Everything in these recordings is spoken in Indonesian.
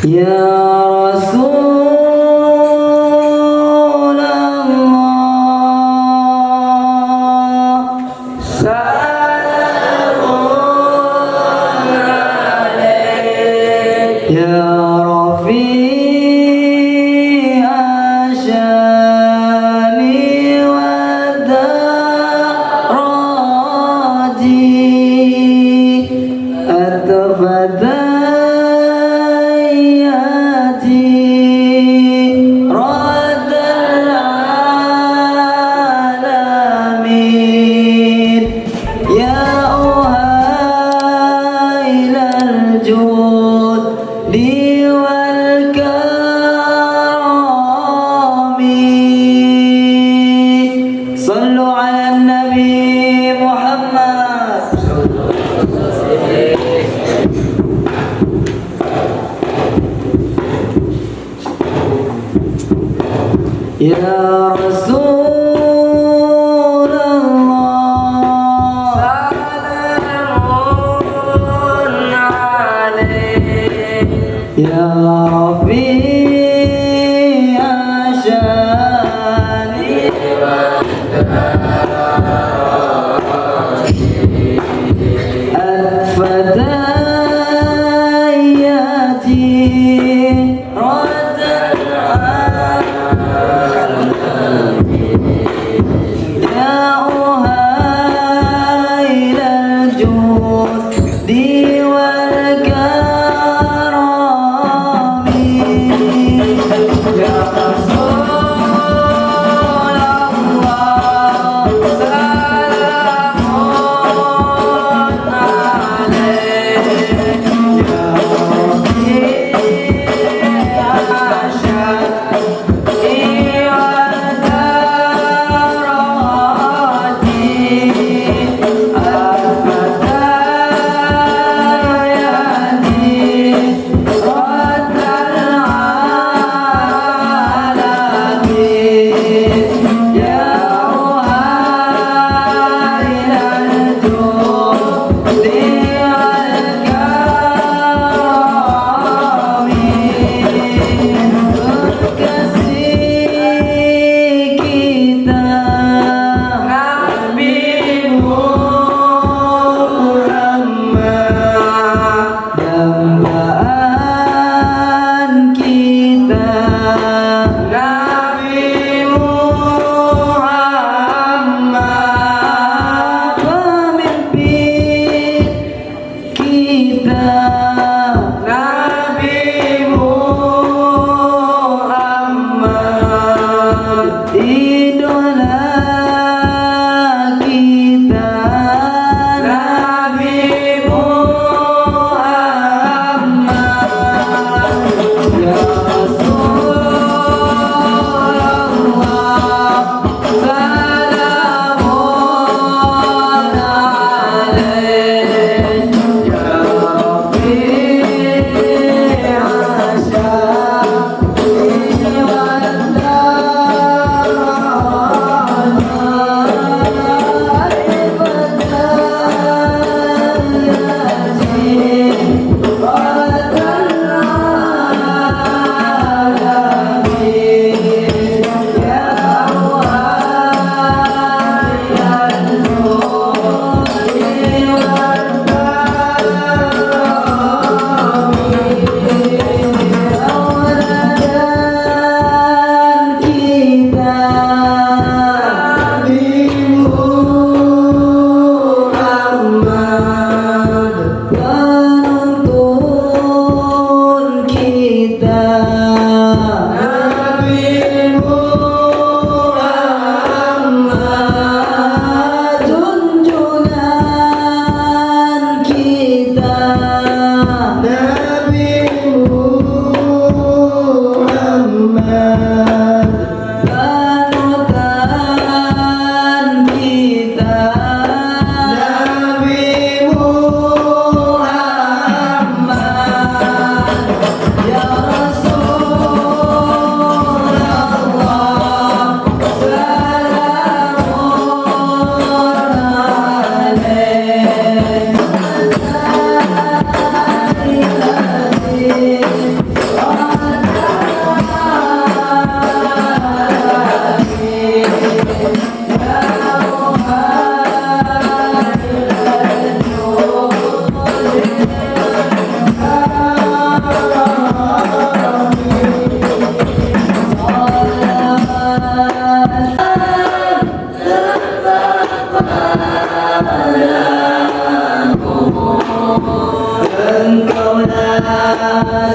Ya Rasulullah, salamun alaik. Ya Rafi' asyani wa daraji atfadayati radal alamin. Ya uhailal judi wal karami. Sallu ala Nabi Muhammad. Ya Rasulullah, salamun alaik. Ya Rafi' asyani wa daraji atfadayati radal ya uhailal judi wal karami. Ya Rasulullah, salamun alaik. Ya Rafi'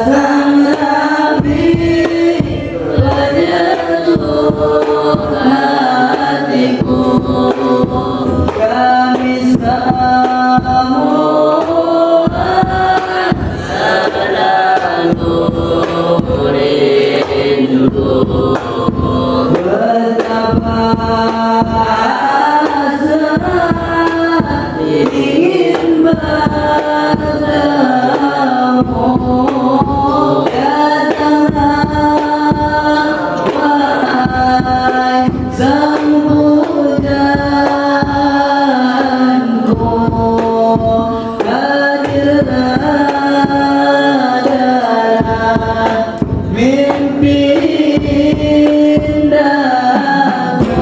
sang Nabi penyejuk hatiku, kami semua selalu rindu betapa ingin bertemu. Datanglah wahai sang pujaanku, hadirlah dalam mimpi indahku.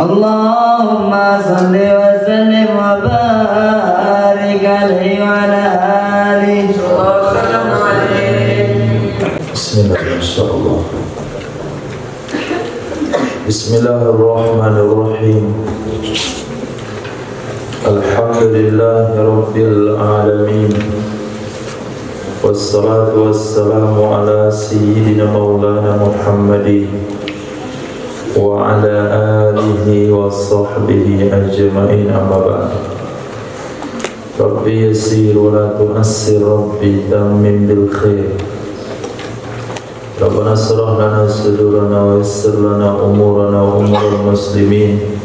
Allahumma salli wa sallim wa barik alaihi wa ala alihi wa sallam alaihi. Bismillahirrahmanirrahim. Bismillahirrahmanirrahim. Alhamdulillahi rabbil alamin. Wassalatu wassalamu ala sayyidina maulana Muhammadin wa ala alihi wa sahbihi ajma'in, amma ba'd. Rabbi yassir wa la tu'assir, Rabbi tammim bil khair. Rabbana shrah lana sudurana wa yassir lana umurana wa umurul muslimin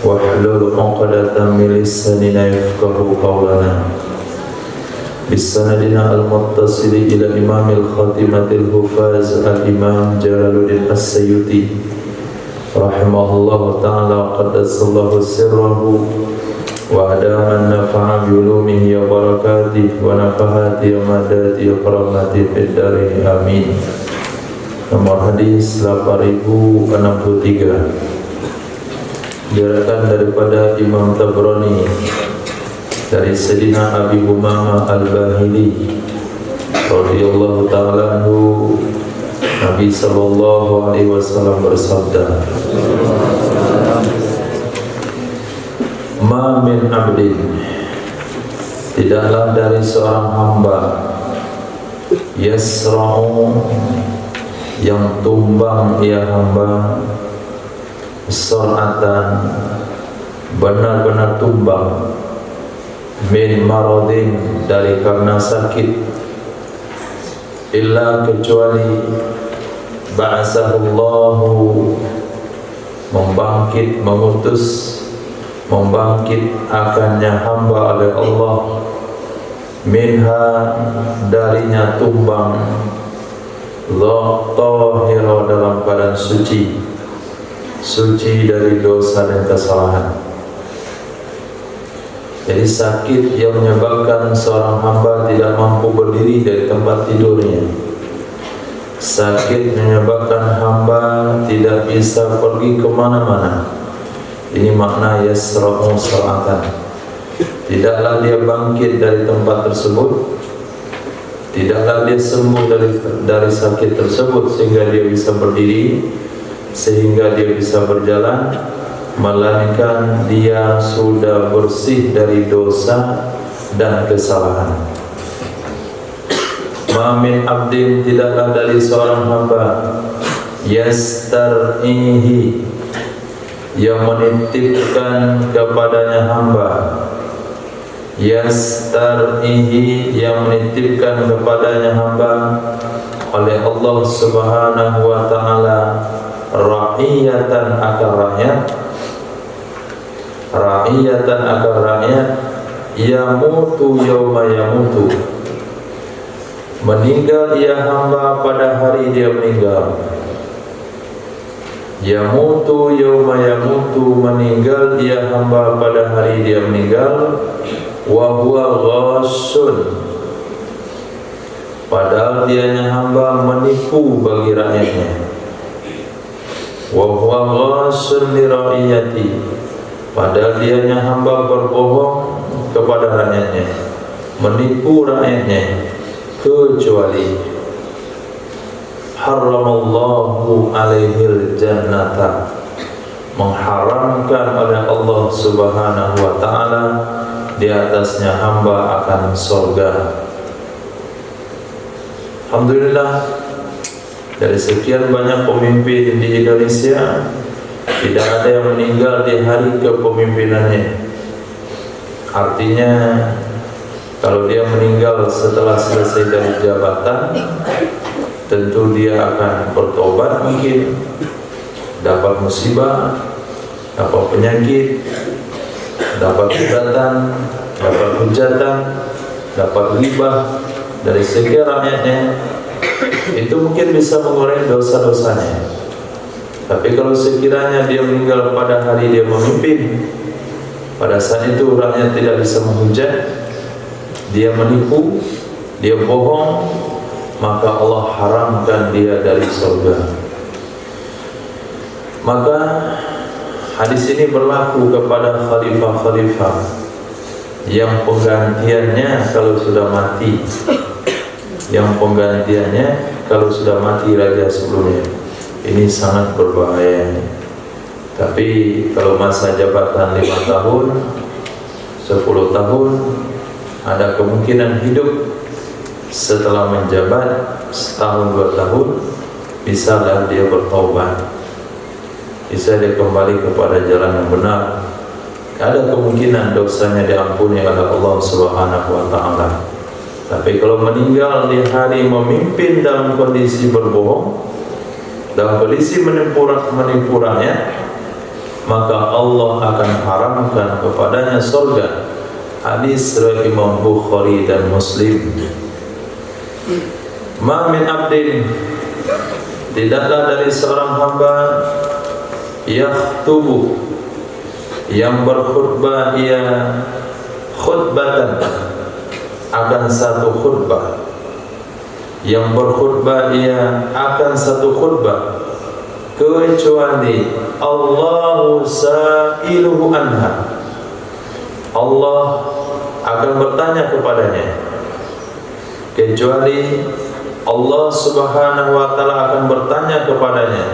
wa hlul 'uqdatam min lisanina yafqahu qawlana. Bisanadina al-muttasili ila imamil khatimatil hufaz al-imam Jalaluddin As-Sayyuti rahimahullahu ta'ala, qaddasallahu sirrahu wa adaman nafa'a biulumihi ya barakatih wa nafahati ya madati ya karamati fid darin, amin. Nomor hadis 8063, diriwayatkan daripada Imam Tabrani dari Sayyidina Abi Umamah Al-Bahili radhiyallahu ta'ala anhu, Nabi sallallahu alaihi wasallam bersabda, "Ma Ma min abdin, tidaklah dari seorang hamba, yasra'u, yang tumbang ia hamba, sur'atan, benar-benar tumbang, min maradin, dari karena sakit, illa, kecuali ba'asahullahu, membangkit akannya hamba oleh Allah, minha, darinya tumbang, tahira, dalam keadaan suci dari dosa dan kesalahan. Jadi sakit yang menyebabkan seorang hamba tidak mampu berdiri dari tempat tidurnya, sakit menyebabkan hamba tidak bisa pergi kemana-mana. Ini makna yasra'u sur'atan. Tidaklah dia bangkit dari tempat tersebut, tidaklah dia sembuh dari sakit tersebut sehingga dia bisa berdiri, sehingga dia bisa berjalan, melainkan dia sudah bersih dari dosa dan kesalahan. Ma min abdin, tidaklah dari seorang hamba, yastar'ihi, yang menitipkan kepadanya hamba, yastar'ihi, yang menitipkan kepadanya hamba oleh Allah Subhanahu wa ta'ala, ra'iyatan, akan rakyat, ra'iyatan, akan rakyat, yamutu yauma yamutu, meninggal ia hamba pada hari dia meninggal, yamutu yauma yamutu, meninggal ia hamba pada hari dia meninggal, wa huwa ghassun, padahal dianya hamba menipu bagi rakyatnya, wa huwa ghassun li ra'iyati, padahal dianya hamba berbohong kepada rakyatnya, menipu rakyatnya, kecuali haramallahu alaihil jannata, mengharamkan oleh Allah Subhanahu wa ta'ala di atasnya hamba akan surga. Alhamdulillah, dari sekian banyak pemimpin di Indonesia, tidak ada yang meninggal di hari kepemimpinannya. Artinya kalau dia meninggal setelah selesai dari jabatan, tentu dia akan bertobat, mungkin dapat musibah, dapat penyakit, dapat kejahatan, dapat hujatan, dapat ghibah dari segi rakyatnya. Itu mungkin bisa mengurangi dosa-dosanya. Tapi kalau sekiranya dia meninggal pada hari dia memimpin, pada saat itu rakyat tidak bisa menghujat, dia menipu, dia bohong, maka Allah haramkan dia dari surga. Maka hadis ini berlaku kepada khalifah-khalifah yang penggantiannya kalau sudah mati, yang penggantiannya kalau sudah mati raja sebelumnya. Ini sangat berbahaya. Tapi kalau masa jabatan 5 tahun, 10 tahun, ada kemungkinan hidup setelah menjabat setahun 2 tahun, bisalah dia bertaubat, bisa dia kembali kepada jalan yang benar. Ada kemungkinan dosanya diampuni oleh Allah Subhanahu wa ta'ala. Tapi kalau meninggal di hari memimpin dalam kondisi berbohong, dalam kondisi menipu rakyat, maka Allah akan haramkan kepadanya surga. Hadis riwayat Imam Bukhari dan Muslim. Ma min abdin, tidaklah dari seorang hamba, yakhtubu, yang berkhutbah ia khutbatan, akan satu khutbah, yang berkhutbah ia akan satu khutbah, kecuali Allahu sa'iluhu anha, Allah akan bertanya kepadanya, kecuali Allah Subhanahu wa ta'ala akan bertanya kepadanya,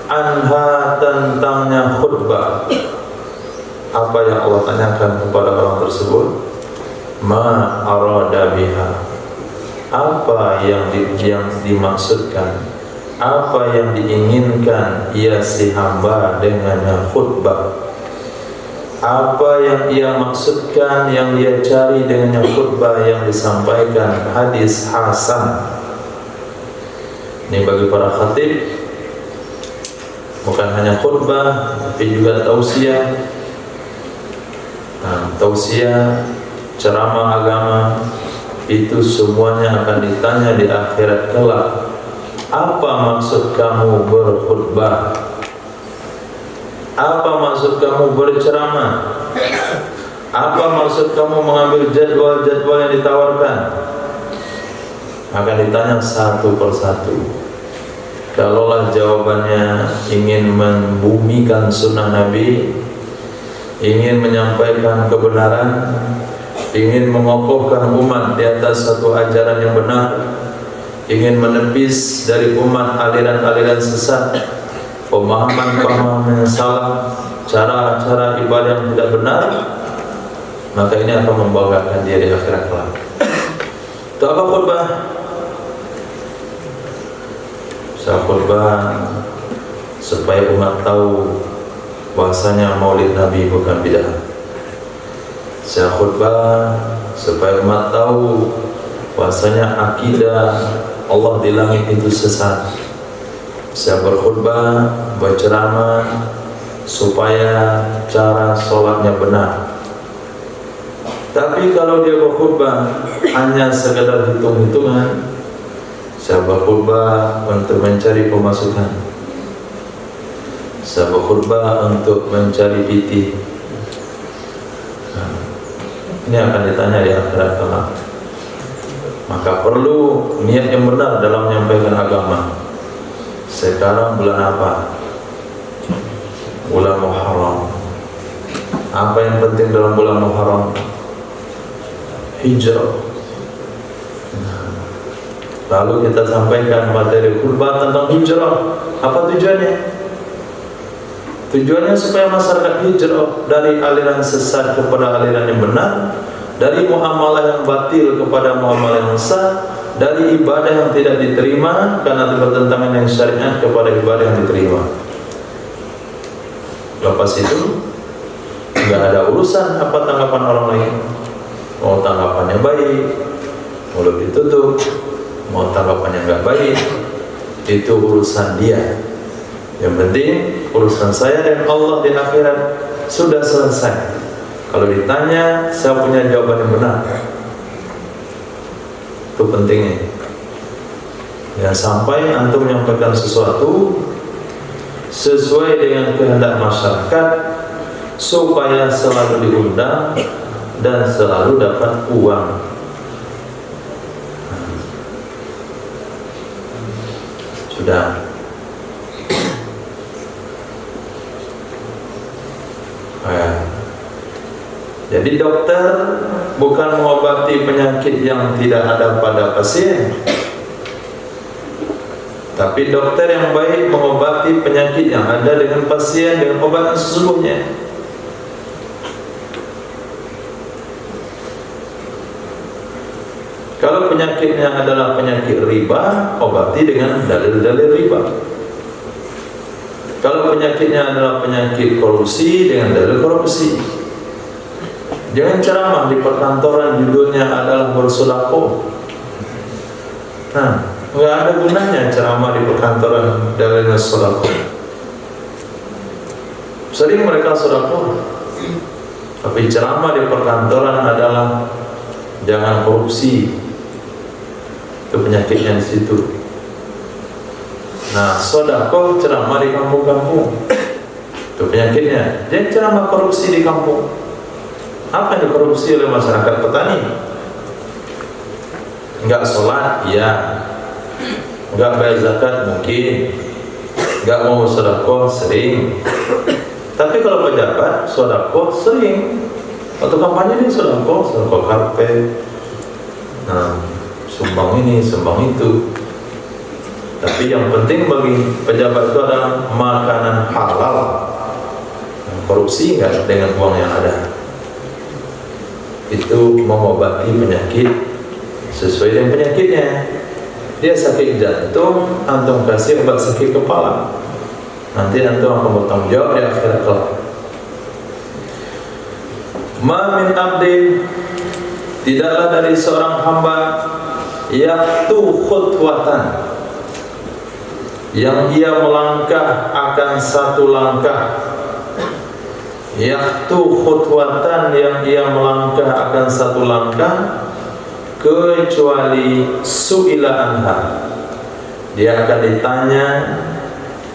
anha, tentangnya khutbah, Apa yang Allah tanyakan kepada orang tersebut? Ma arada biha, apa yang dimaksudkan, apa yang diinginkan ia si hamba dengannya khutbah, apa yang ia maksudkan, yang dia cari dengannya khutbah yang disampaikan. Hadis hasan. Ini bagi para khatib, bukan hanya khutbah tapi juga tausiah. Tausiah, ceramah agama, itu semuanya akan ditanya di akhirat kelak. Apa maksud kamu berkhutbah? Apa maksud kamu berceramah? Apa maksud kamu mengambil jadwal-jadwal yang ditawarkan? Akan ditanya satu persatu. Kalaulah jawabannya ingin membumikan sunnah Nabi, ingin menyampaikan kebenaran, ingin mengokohkan umat di atas satu ajaran yang benar, ingin menepis dari umat aliran-aliran sesat, pemahaman-pemahaman yang salah, cara-cara ibadah yang tidak benar, maka ini akan membanggakan dia di akhirat kelak. Itu apa khutbah? Saya khutbah supaya umat tahu bahwasanya maulid Nabi bukan bid'ah. Saya khutbah supaya umat tahu bahwasanya akidah Allah di langit itu sesat. Saya berkhutbah, berceramah supaya cara sholatnya benar. Tapi kalau dia berkhutbah hanya sekedar hitung-hitungan, saya berkhutbah untuk mencari pemasukan, saya berkhutbah untuk mencari PT. Ini akan ditanya di akhirat kelak. Maka perlu niat yang benar dalam menyampaikan agama. Sekarang bulan apa? Bulan Muharram. Apa yang penting dalam bulan Muharram? Hijrah. Lalu kita sampaikan materi khutbah tentang hijrah. Apa tujuannya? Tujuannya supaya masyarakat hijrah dari aliran sesat kepada aliran yang benar, dari muamalah yang batil kepada muamalah yang sah, dari ibadah yang tidak diterima karena bertentangan dengan syariat kepada ibadah yang diterima. Lepas itu nggak ada urusan apa tanggapan orang lain. Mau tanggapannya baik, mulut ditutup, mau tanggapannya nggak baik, itu urusan dia. Yang penting urusan saya dan Allah di akhirat sudah selesai. Kalau ditanya, saya punya jawaban yang benar. Itu pentingnya. Ya, sampai antum menyampaikan sesuatu sesuai dengan kehendak masyarakat supaya selalu diundang dan selalu dapat uang. Sudah. Jadi dokter bukan mengobati penyakit yang tidak ada pada pasien, tapi dokter yang baik mengobati penyakit yang ada dengan pasien dengan obat yang sesungguhnya. Kalau penyakitnya adalah penyakit riba, obati dengan dalil-dalil riba. Kalau penyakitnya adalah penyakit korupsi, dengan dalil korupsi. Jangan ceramah di perkantoran judulnya adalah bersedekah. Nggak ada gunanya ceramah di perkantoran dalilnya sedekah. Sering mereka sedekah, tapi ceramah di perkantoran adalah jangan korupsi. Itu penyakitnya di situ. Nah, sedekah ceramah di kampung-kampung, itu penyakitnya. Jangan ceramah korupsi di kampung. Apa yang dikorupsi oleh masyarakat petani? Enggak sholat, iya. Enggak bayar zakat, mungkin. Enggak mau sedekah, sering. Tapi kalau pejabat, sedekah sering. Waktu kampanye dia sedekah karpet. Sumbang ini, sumbang itu. Tapi yang penting bagi pejabat itu adalah makanan halal. korupsi nggak dengan uang yang ada. Itu mengobati penyakit sesuai dengan penyakitnya. Dia sakit jantung, antum kasih obat sakit kepala, nanti antum akan bertanggung jawab di akhirat kelak. Ma min abdin, tidaklah dari seorang hamba yaqtu khutwatan, yang ia melangkah akan satu langkah. Yaqtu khutwatan, yang ia melangkah akan satu langkah, kecuali su'ila anha, dia akan ditanya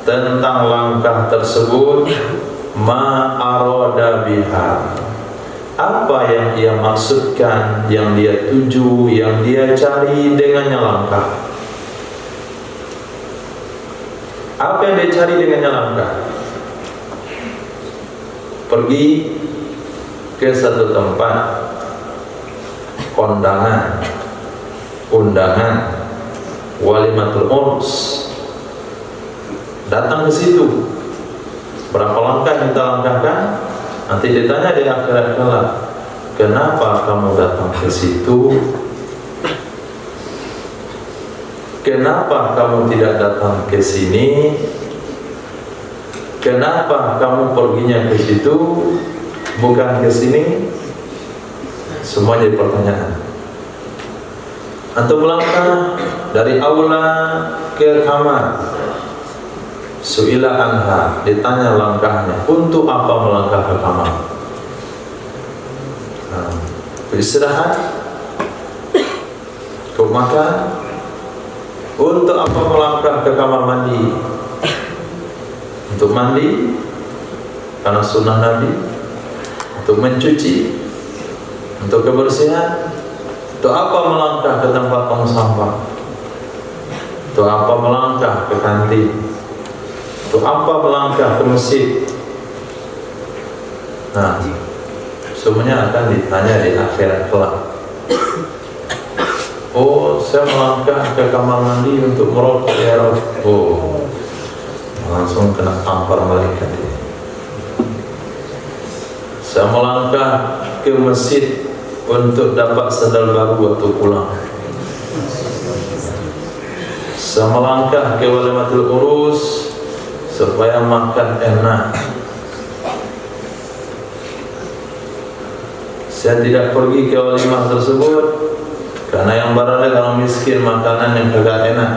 tentang langkah tersebut. Ma arada biha, apa yang ia maksudkan, yang dia tuju, yang dia cari dengannya langkah. Apa yang dia cari dengannya langkah? Pergi ke satu tempat kondangan, undangan, walimatul urs, datang ke situ. Berapa langkah yang kita langkahkan? Nanti ditanya di akhirat kelak, kenapa kamu datang ke situ? Kenapa kamu tidak datang ke sini? Kenapa kamu perginya ke situ bukan ke sini? Semua jadi pertanyaan. Antum melangkah dari aula ke kamar, su'ila anha, ditanya langkahnya, untuk apa melangkah ke kamar? Beristirahat, untuk makan, untuk apa melangkah ke kamar mandi? Untuk mandi karena sunnah Nabi, untuk mencuci, untuk kebersihan. Untuk apa melangkah ke tempat tong sampah? Untuk apa melangkah ke kantin? Untuk apa melangkah ke masjid? Nah, semuanya akan ditanya di akhirat kelak. Oh, saya melangkah ke kamar mandi untuk merokok ya Rabb. Oh, langsung kena tampar malaikat. Saya melangkah ke masjid untuk dapat sandal baru waktu pulang. Saya melangkah ke walimatul urus supaya makan enak. Saya tidak pergi ke walimah tersebut karena yang barangkali orang miskin makanan yang kagak enak.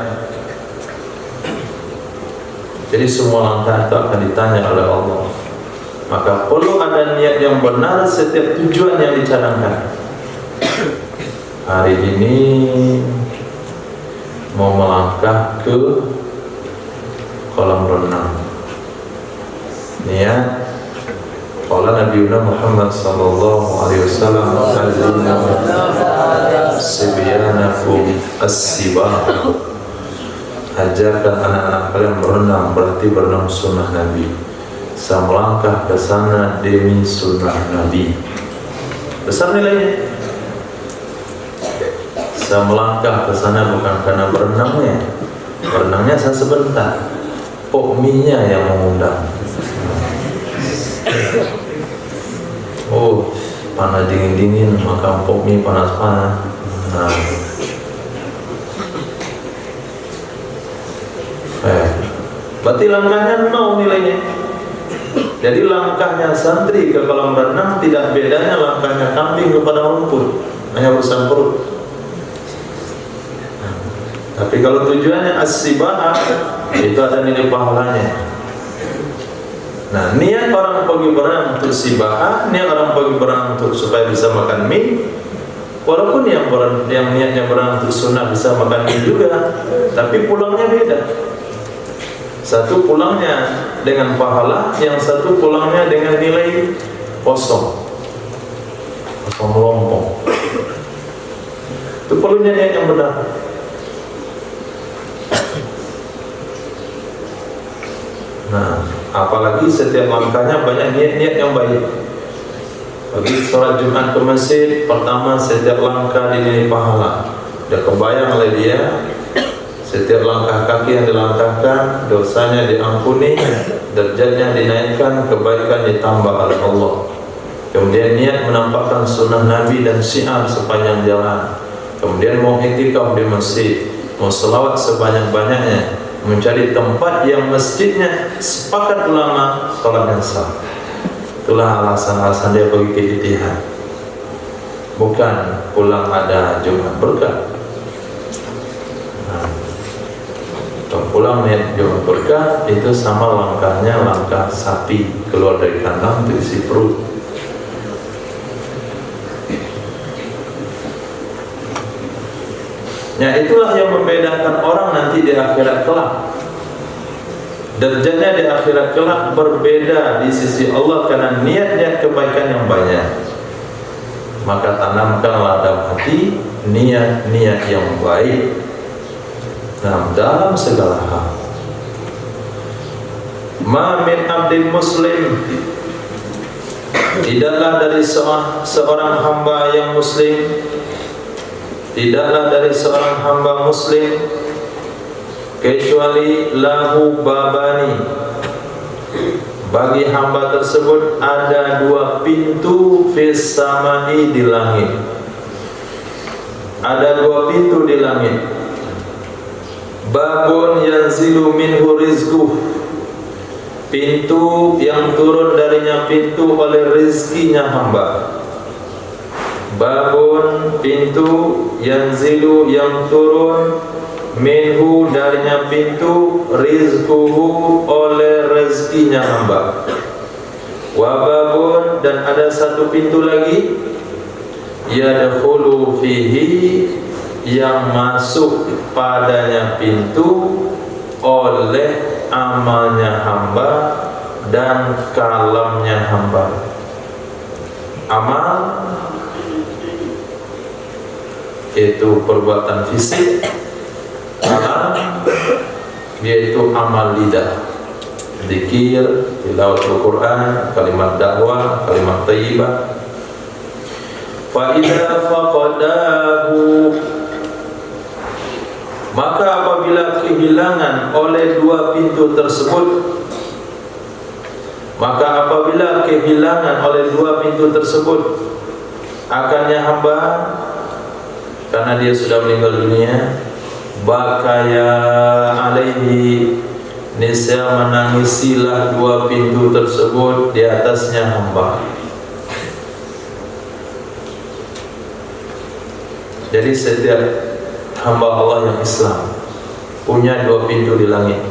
Jadi semua langkah itu akan ditanya oleh Allah. Maka perlu ada niat yang benar setiap tujuan yang dicadangkan. Hari ini mau melangkah ke kolam renang. Niat qala Nabiuna Muhammad sallallahu alaihi wasallam, sibyanakum as-sibah, ajarkan anak-anak kalian berenang, berarti berenang sunnah Nabi. Saya melangkah ke sana demi sunnah Nabi. Besar nilainya. Saya melangkah ke sana bukan karena berenangnya. Berenangnya saya sebentar. Pokminya yang mengundang. Oh, panas dingin-dingin, makan pokmi panas-panas. Nah. Berarti langkahnya 0 nilainya. Jadi langkahnya santri ke kolam renang tidak bedanya langkahnya kambing kepada rumput, hanya urusan perut. Tapi kalau tujuannya as-sibah, itu ada nilai pahalanya. Nah, niat orang pergi berenang untuk sibah, niat orang pergi berenang untuk supaya bisa makan mie. Walaupun yang niatnya berenang untuk sunnah bisa makan mie juga, tapi pulangnya beda. Satu pulangnya dengan pahala, yang satu pulangnya dengan nilai kosong melompong. Itu perlunya niat yang benar. Nah, apalagi setiap langkahnya banyak niat-niat yang baik. Bagi sholat Jumat ke masjid, pertama setiap langkah dinilai pahala. Dia kebayang oleh dia, Setiap langkah kaki yang dilangkahkan, dosanya diampuni, derajatnya dinaikkan, kebaikan ditambah oleh Allah. Kemudian niat menampakkan sunnah Nabi dan syiar sepanjang jalan. Kemudian mau iktikaf di masjid, mau selawat sebanyak-banyaknya, mencari tempat yang masjidnya sepakat ulama sholat yang sah. Itulah alasan-alasan dia bagi keijtihad. Bukan pulang ada Jumat berkah. Kalau pulang niat Jumat berkah, itu sama langkahnya langkah sapi keluar dari kandang untuk isi perut. Ya, itulah yang membedakan orang nanti di akhirat kelak. Derajatnya di akhirat kelak berbeda di sisi Allah karena niat-niat kebaikan yang banyak. Maka tanamkanlah dalam hati niat-niat yang baik dalam segala hal. Ma min abdin muslim, tidaklah dari seorang hamba yang muslim, tidaklah dari seorang hamba muslim kecuali lahu babani, bagi hamba tersebut ada dua pintu fis samai di langit. Ada dua pintu di langit. Babun yanzilu minhu rizquh, pintu yang turun darinya pintu oleh rizkinya hamba. Babun pintu, yanzilu yang turun, minhu darinya pintu, rizquhu oleh rezekinya hamba. Wababun dan ada satu pintu lagi, yadkhulu fihi yang masuk padanya pintu oleh amalnya hamba dan kalamnya hamba. Amal itu perbuatan fisik, kalam yaitu amal lidah, zikir, tilawatul Quran, kalimat dakwah, kalimat thayyibah. Fa idza faqadahu, maka apabila kehilangan oleh dua pintu tersebut, maka apabila kehilangan oleh dua pintu tersebut akannya hamba, karena dia sudah meninggal dunia, bakaya alaihi, niscaya menangisilah dua pintu tersebut di atasnya hamba. Jadi setiap hamba Allah yang Islam punya dua pintu di langit.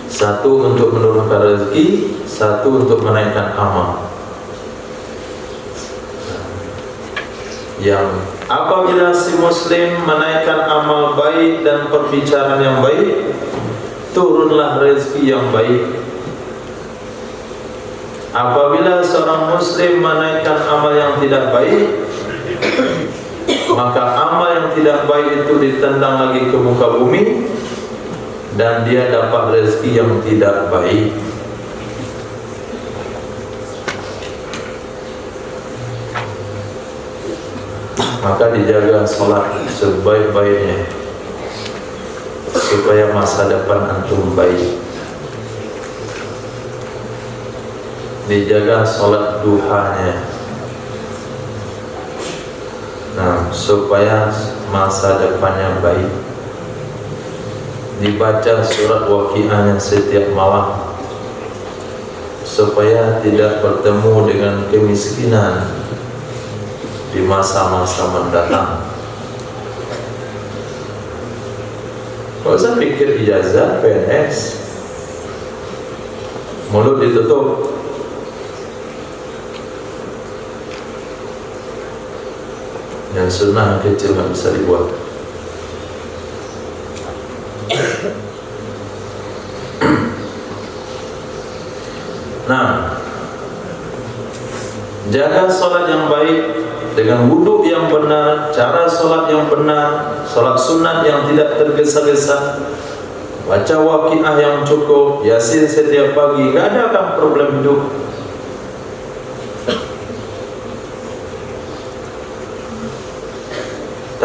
Satu untuk menurunkan rezeki, satu untuk menaikkan amal. Yang apabila si muslim menaikkan amal baik dan perbicaraan yang baik, turunlah rezeki yang baik. Apabila seorang muslim menaikkan amal yang tidak baik, maka amal yang tidak baik itu ditendang lagi ke muka bumi dan dia dapat rezeki yang tidak baik. Maka dijaga sholat sebaik-baiknya supaya masa depan antum baik. Dijaga sholat duhanya, supaya masa depannya baik. Dibaca surat Waqi'ahnya setiap malam supaya tidak bertemu dengan kemiskinan di masa-masa mendatang. Kalau usah pikir ijazah PNS, mulut ditutup. Yang sunnah kecil nggak bisa dibuat. Nah, jaga sholat yang baik dengan wudhu yang benar, cara sholat yang benar, sholat sunat yang tidak tergesa-gesa, baca Waqi'ah yang cukup, Yasin setiap pagi, nggak ada kan problem hidup.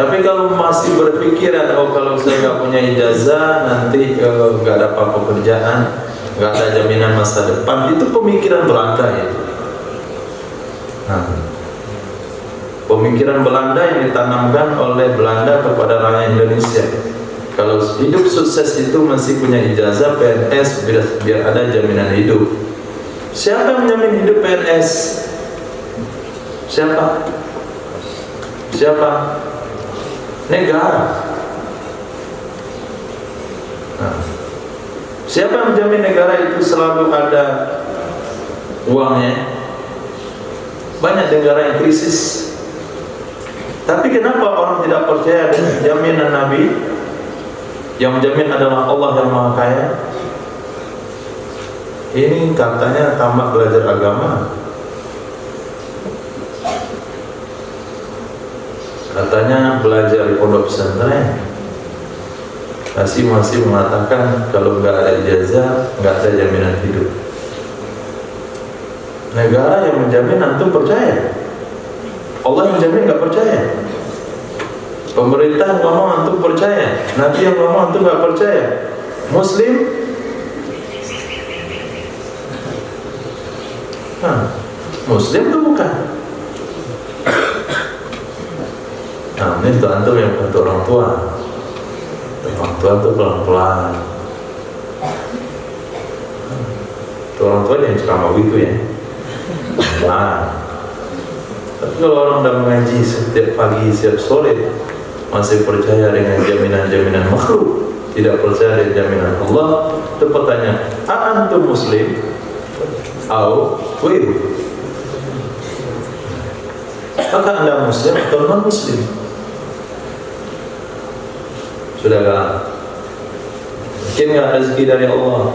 Tapi kalau masih berpikiran, oh kalau saya nggak punya ijazah nanti nggak dapat pekerjaan, nggak ada jaminan masa depan, itu pemikiran Belanda ya. Nah, pemikiran Belanda yang ditanamkan oleh Belanda kepada rakyat Indonesia. Kalau hidup sukses itu mesti punya ijazah PNS biar ada jaminan hidup. Siapa yang menjamin hidup PNS? Siapa? Negara. Nah, siapa yang menjamin negara itu selalu ada uangnya? Banyak negara yang krisis. Tapi kenapa orang tidak percaya dengan jaminan Nabi? Yang menjamin adalah Allah yang Maha Kaya. Ini katanya tamat belajar agama. Katanya belajar di pondok pesantren, masih mengatakan kalau nggak ada ijazah nggak ada jaminan hidup. Negara yang menjamin antum percaya, Allah yang menjamin nggak percaya. Pemerintah yang ngomong antum percaya, Nabi yang ngomong antum nggak percaya. Muslim, Muslim itu bukan. Nah, ini tuh antum yang bantu orang tua. Orang tua tuh pelan-pelan. Tuh orang tua yang ceramah gitu ya. Nah, tapi kalau orang udah mengaji setiap pagi, setiap sore, masih percaya dengan jaminan-jaminan makhluk, tidak percaya dengan jaminan Allah, itu pertanyaan, antum Muslim? Au ghairu? Apakah Anda Muslim atau non-Muslim? Saudara, mungkin nggak rezeki dari Allah?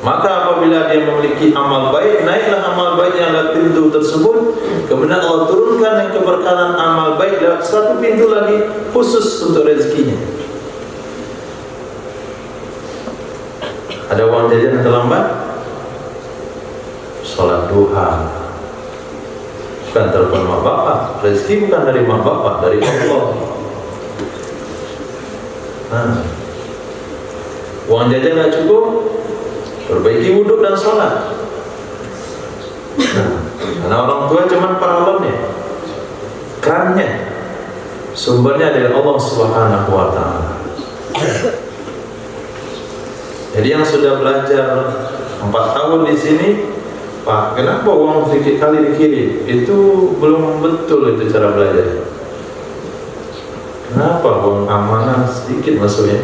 Maka apabila dia memiliki amal baik, naiklah amal baik yang lewat pintu tersebut. Kemudian Allah turunkan yang keberkahan amal baik lewat satu pintu lagi khusus untuk rezekinya. Ada uang jajan yang terlambat, sholat duha. Bukan telepon mak bapak, rezeki bukan dari mak bapak, dari Allah. Uang jajan nggak cukup, perbaiki wudhu dan sholat. Karena orang tua cuma paralonnya, kerannya, sumbernya dari Allah Subhanahu Wa Taala. Jadi yang sudah belajar 4 tahun di sini, Pak, kenapa uang sedikit kali dikirim? Itu belum betul itu cara belajar. Kenapa uang amanah sedikit masuknya?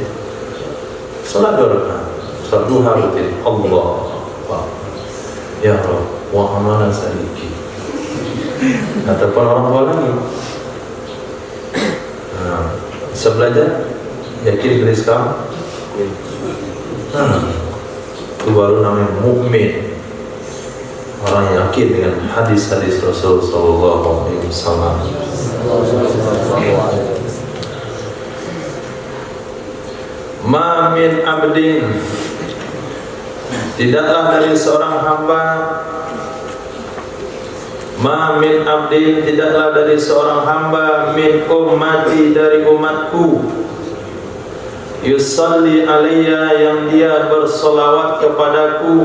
Salat 2 rakaat, salat duha rutin. Allah, Pak, ya Rabb, uang amanah sedikit. Kata para orang tua lagi. Bisa belajar? Yakin dari sekarang? Itu baru namanya mukmin. Orang yang yakin dengan hadis-hadis Rasul sallallahu alaihi wasallam. Ma min abdin, tidaklah dari seorang hamba. Ma min abdin, tidaklah dari seorang hamba. Min ummati, dari umatku. Yusalli alayya, yang dia bersolawat kepadaku.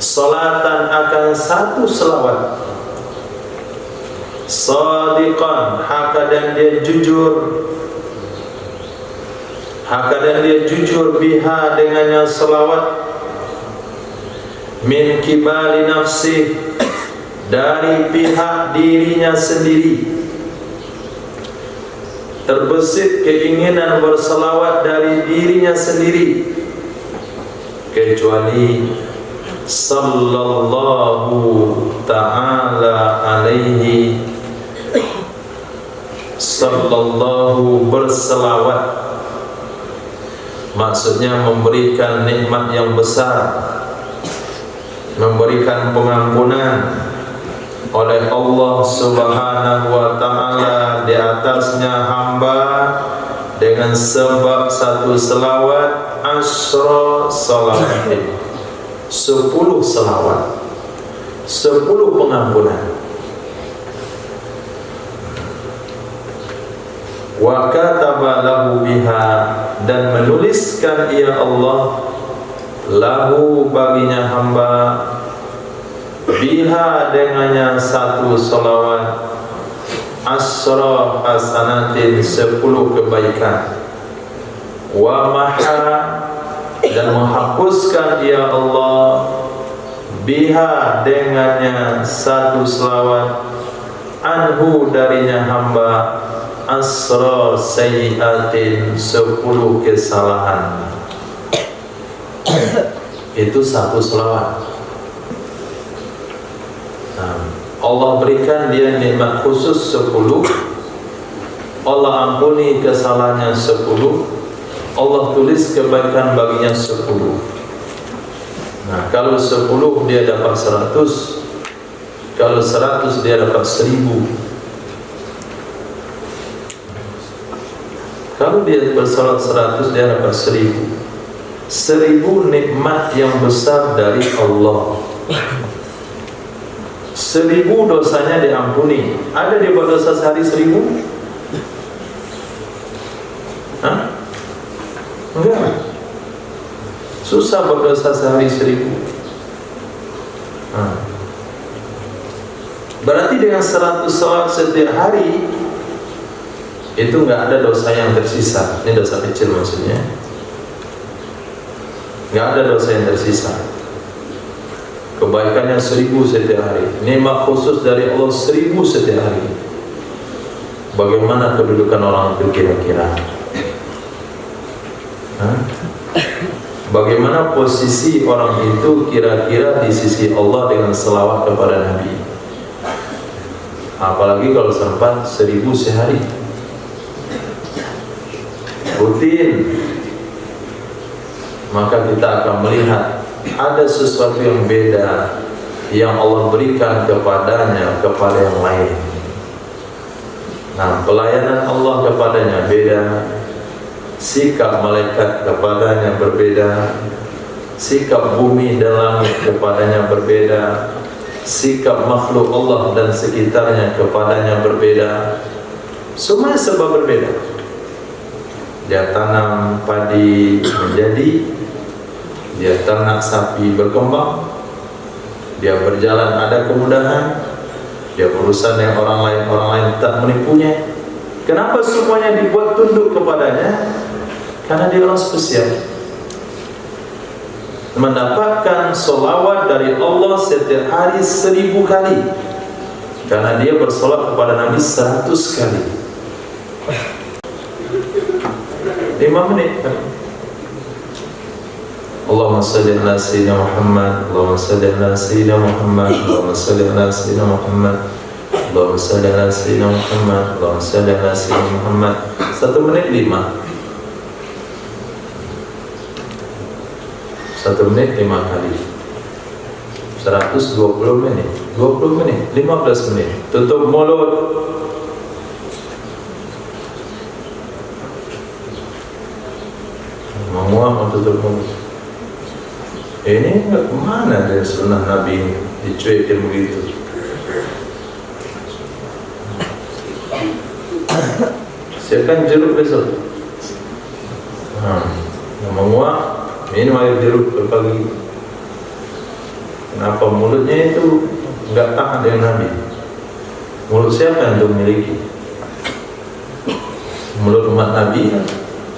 Salatan, akan satu selawat. Sadiqan, hakadan dia jujur. Hakadan dia jujur, biha, dengannya selawat. Min kibali nafsi, dari pihak dirinya sendiri. Terbesit keinginan berselawat dari dirinya sendiri, kecuali sallallahu ta'ala alaihi, sallallahu, berselawat, maksudnya memberikan nikmat yang besar, memberikan pengampunan oleh Allah Subhanahu wa Ta'ala di atasnya hamba dengan sebab satu selawat, asyra salawatin, 10 selawat. 10 pengampunan. Wa kataba lahu biha, dan menuliskan ia Allah lahu baginya hamba biha dengannya 1 salawat asra hasanatin 10 kebaikan. Wa maha, dan menghapuskan ia Allah biha dengannya 1 salawat anhu darinya hamba asra sayyiatin 10 kesalahan. Itu 1 selawat. Allah berikan dia nikmat khusus 10. Allah ampuni kesalahannya 10. Allah tulis kebaikan baginya 10. Nah, kalau 10 dia dapat 100. Kalau 100 dia dapat 1000. Kalau dia bersalat 100 dia dapat 1000. 1000 nikmat yang besar dari Allah. 1000 dosanya diampuni. Ada dia buat dosa sehari 1000? Hah? Enggak. Susah buat dosa sehari 1000. Berarti dengan 100 salat setiap hari itu enggak ada dosa yang tersisa. Ini dosa kecil maksudnya. Enggak ada dosa yang tersisa. Kebaikannya 1000 setiap hari. Nikmat khusus dari Allah 1000 setiap hari. Bagaimana kedudukan orang itu kira-kira? Bagaimana posisi orang itu kira-kira di sisi Allah dengan selawat kepada Nabi? Apalagi kalau sempat 1000 sehari. Rutin. Maka kita akan melihat ada sesuatu yang beda yang Allah berikan kepadanya kepada yang lain. Nah, pelayanan Allah kepadanya beda, sikap malaikat kepadanya berbeda, sikap bumi dan langit kepadanya berbeda, sikap makhluk Allah dan sekitarnya kepadanya berbeda. Semuanya serba berbeda. Dia tanam padi menjadi, dia ternak sapi berkembang, dia berjalan ada kemudahan, dia berurusan dengan orang lain tak menipunya. Kenapa semuanya dibuat tunduk kepadanya? Karena dia orang spesial, mendapatkan solawat dari Allah setiap hari 1000 kali, karena dia bersolat kepada Nabi 100 kali. 5 menit. Allahumma salli ala sayyidina Muhammad, Allahumma salli ala sayyidina Muhammad, Allahumma salli ala sayyidina Muhammad, Allahumma salli ala sayyidina Muhammad, Allahumma salli ala sayyidina Muhammad. 1 menit 5. 1 menit 5 kali. 120 menit, 20 menit, 15 menit. Tutup mulut. Menguap tutup mulut. Ini kemana dari sunnah Nabi dicuekin begitu? Siapkan jeruk besok. Menguap, minum air jeruk pagi. Kenapa mulutnya itu enggak tahan dengan Nabi? Mulut siapa yang memiliki? Mulut umat Nabi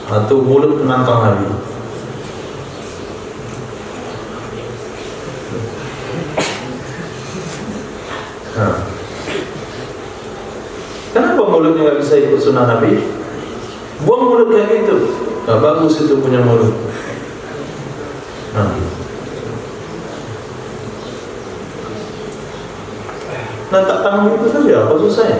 atau mulut penantang Nabi? Kenapa mulutnya nggak bisa ikut sunnah Nabi? Buang mulut kayak gitu, nggak bagus itu punya mulut. Nah tak tangan itu saja, apa susahnya?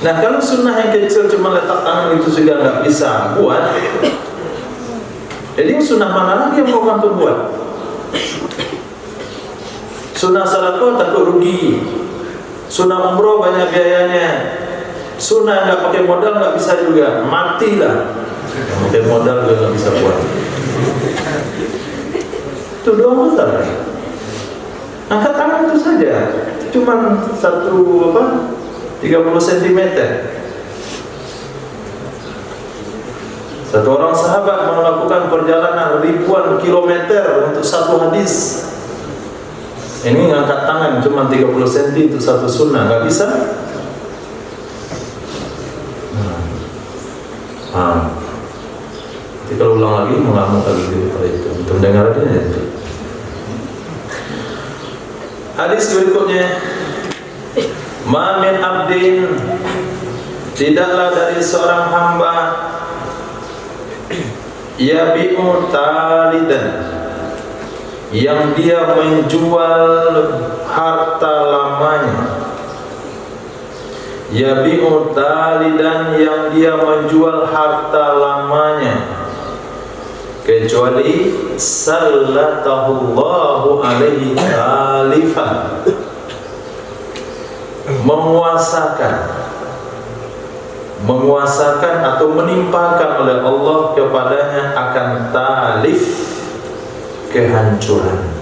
Nah kalau sunnah yang kecil cuma letak tangan itu juga nggak bisa buat, jadi sunnah mana lagi yang mau kantor buat? Sunnah sedekah takut rugi, sunnah umroh banyak biayanya, sunnah nggak pakai modal nggak bisa juga, matilah. Pakai modal juga nggak bisa buat. Itu doa besar. Angkat tangan itu saja, cuman 30 cm. Satu orang sahabat melakukan perjalanan ribuan kilometer untuk satu hadis. Ini ngangkat tangan cuma 30 cm itu satu sunnah, nggak bisa. Jadi kalau ulang lagi mengamuk lagi itu untuk mendengarnya. Hadis berikutnya, ma min abdin, tidaklah dari seorang hamba yabi'u talidan, yang dia menjual harta lamanya. Yabi'u talidan, yang dia menjual harta lamanya, kecuali sallatahullahu alaihi talifan, menguasakan atau menimpakan oleh Allah kepadanya akan talif, kehancuran.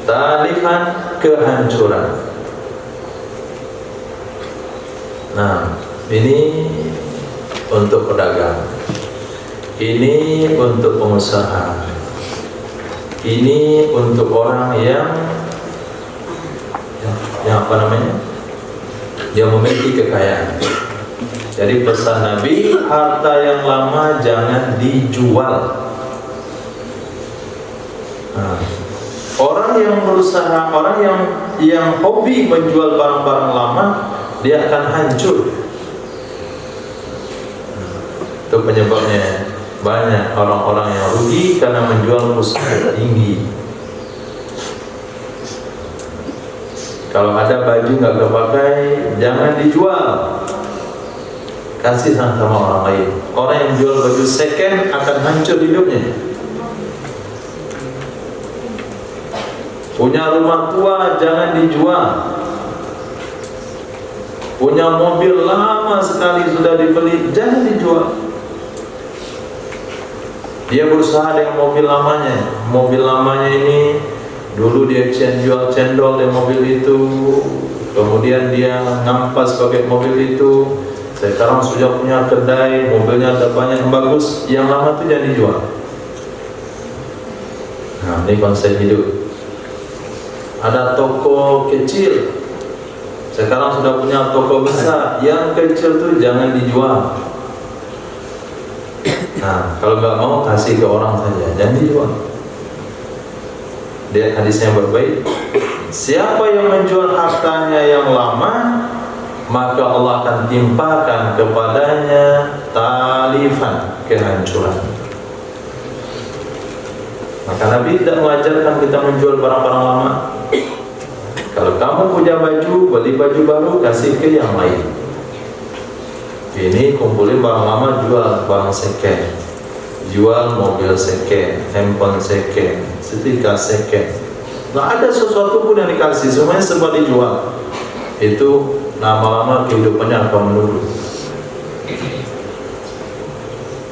Talifan, kehancuran. Nah, ini untuk pedagang, ini untuk pengusaha, ini untuk orang yang apa namanya, yang memiliki kekayaan. Jadi pesan Nabi, harta yang lama jangan dijual. Nah, orang yang berusaha, orang yang hobi menjual barang-barang lama, dia akan hancur. Itu penyebabnya banyak orang-orang yang rugi karena menjual usaha tinggi. Kalau ada baju nggak kepakai, jangan dijual, kasih sama orang lain. Orang yang jual baju second akan hancur hidupnya. Punya rumah tua jangan dijual. Punya mobil lama sekali sudah dibeli, jangan dijual. Dia berusaha dengan mobil lamanya. Mobil lamanya ini dulu dia jual cendol di mobil itu, kemudian dia ngampas pakai mobil itu. Sekarang sudah punya kedai, mobilnya ada banyak yang bagus, yang lama itu jangan dijual. Nah, ini konsep hidup. Ada toko kecil, sekarang sudah punya toko besar, yang kecil itu jangan dijual. Nah, kalau nggak mau kasih ke orang saja, jangan dijual. Dia hadisnya berbaik. Siapa yang menjual hartanya yang lama, maka Allah akan timpakan kepadanya talifan, kehancuran. Maka Nabi tidak mengajarkan kita menjual barang-barang lama. Kalau kamu punya baju, beli baju baru, kasih ke yang lain. Ini kumpulin barang lama, jual barang second, jual mobil second, handphone second, setrika second. Nggak ada sesuatu pun yang dikasih, semuanya semua dijual. Itu lama-lama kehidupannya akan menurun.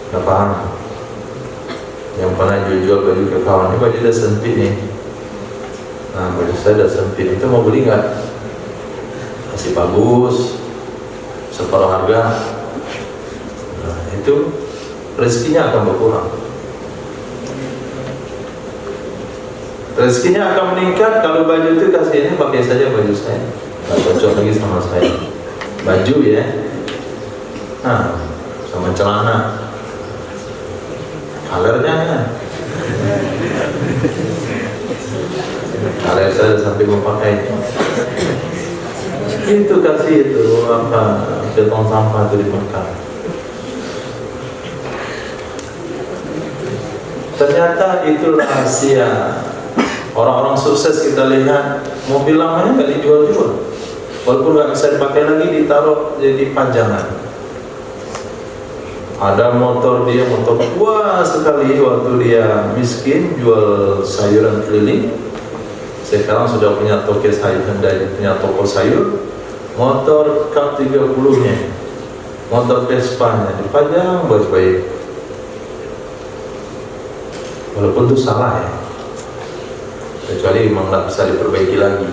Nggak paham? Yang pernah jual baju ke kawan, ini baju udah sempit nih. Nah, baju saya udah sempit, itu mau beli nggak? Masih bagus, separuh harga. Nah, itu rezekinya akan berkurang. Rezekinya akan meningkat kalau baju itu kasih ini, pakai saja baju saya, nggak cocok lagi sama saya. Baju ya, nah sama celana, kalernya ya. Kaler saya sampai memakai. Itu kasih itu apa, tong sampah itu dimakan. Ternyata itu rahasia. Orang-orang sukses kita lihat mobil lamanya nggak dijual-jual, walaupun nggak bisa dipakai lagi, ditaruh jadi pajangan. Ada motor dia, motor tua sekali waktu dia miskin, jual sayuran keliling. Sekarang sudah punya toko sayur, punya toko sayur. Motor Cup 30-nya, motor Vespa-nya dipajang baik-baik. Walaupun itu salah ya. kecuali memang tidak bisa diperbaiki lagi.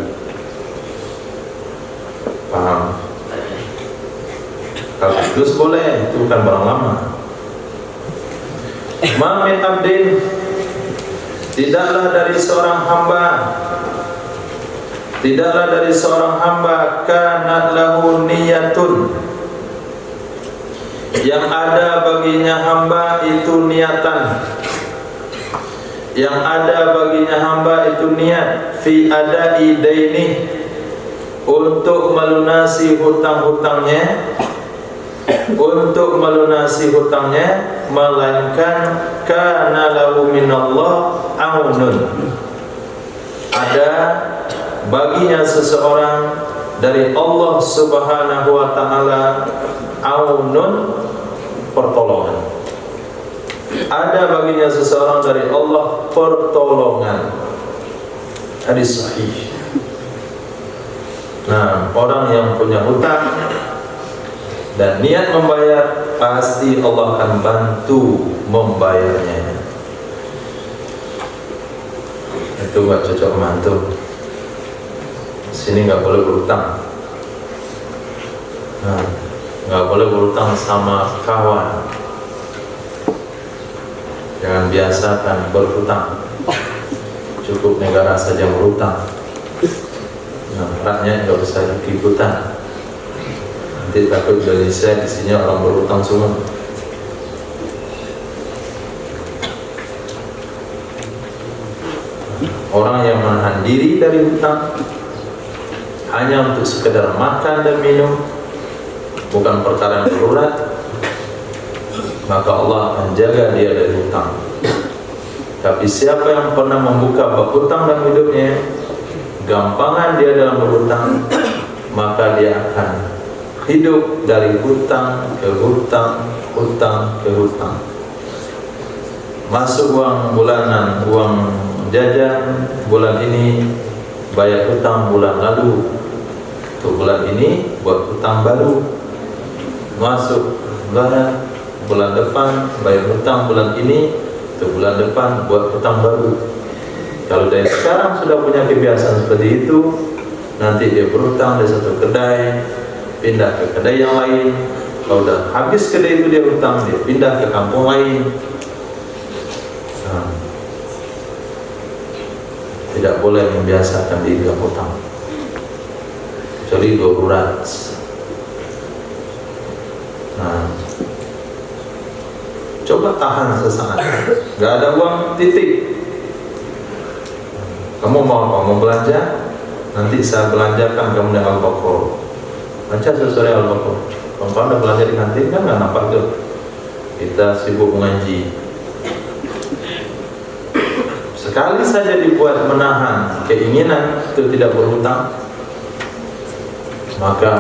Paham? Kalau kudus boleh, itu bukan barang lama. Ma min abdin, tidaklah dari seorang hamba kanat lahu niyatun, yang ada baginya hamba itu niatan, yang ada baginya hamba itu niat fi adai daini, untuk melunasi hutang-hutangnya, melainkan kana lahu minallah aunun, ada baginya seseorang dari Allah Subhanahu wa taala aunun, pertolongan. Ada baginya seseorang dari Allah pertolongan. Hadis sahih. Nah, orang yang punya hutang dan niat membayar, pasti Allah akan bantu membayarnya. Itu gak cocok mantu. Sini gak boleh berhutang. Nah, gak boleh berhutang sama kawan. Jangan biasakan berhutang. Cukup negara saja berhutang. Nah, rakyat gak usah ikut-ikutan. Nanti takut Indonesia isinya orang berhutang semua. Orang yang menahan diri dari hutang hanya untuk sekedar makan dan minum, bukan perkara yang darurat, maka Allah akan jaga dia dari hutang. Tapi siapa yang pernah membuka bab hutang dalam hidupnya, gampangan dia dalam berhutang, maka dia akan hidup dari hutang ke hutang, hutang ke hutang. Masuk uang bulanan, uang jajan bulan ini, bayar hutang bulan lalu, untuk bulan ini buat hutang baru. Masuk bulan depan, bayar hutang bulan ini, untuk bulan depan buat hutang baru. Kalau dari sekarang sudah punya kebiasaan seperti itu, nanti dia berhutang di satu kedai, pindah ke kedai yang lain. Kalau udah habis kedai itu dia hutang, dia pindah ke kampung lain. Nah, tidak boleh membiasakan diri dalam hutang, kecuali darurat. Nah, coba tahan sesaat. Gak ada uang, titik. Kamu mau apa? Mau belanja? Nanti saya belanjakan kamu dengan Al-Baqarah. Baca sesuai Al-Baqarah. Kalau udah belanja di kantin kan nggak nampak tuh. Kita sibuk mengaji. Sekali saja dibuat menahan keinginan itu tidak berhutang, maka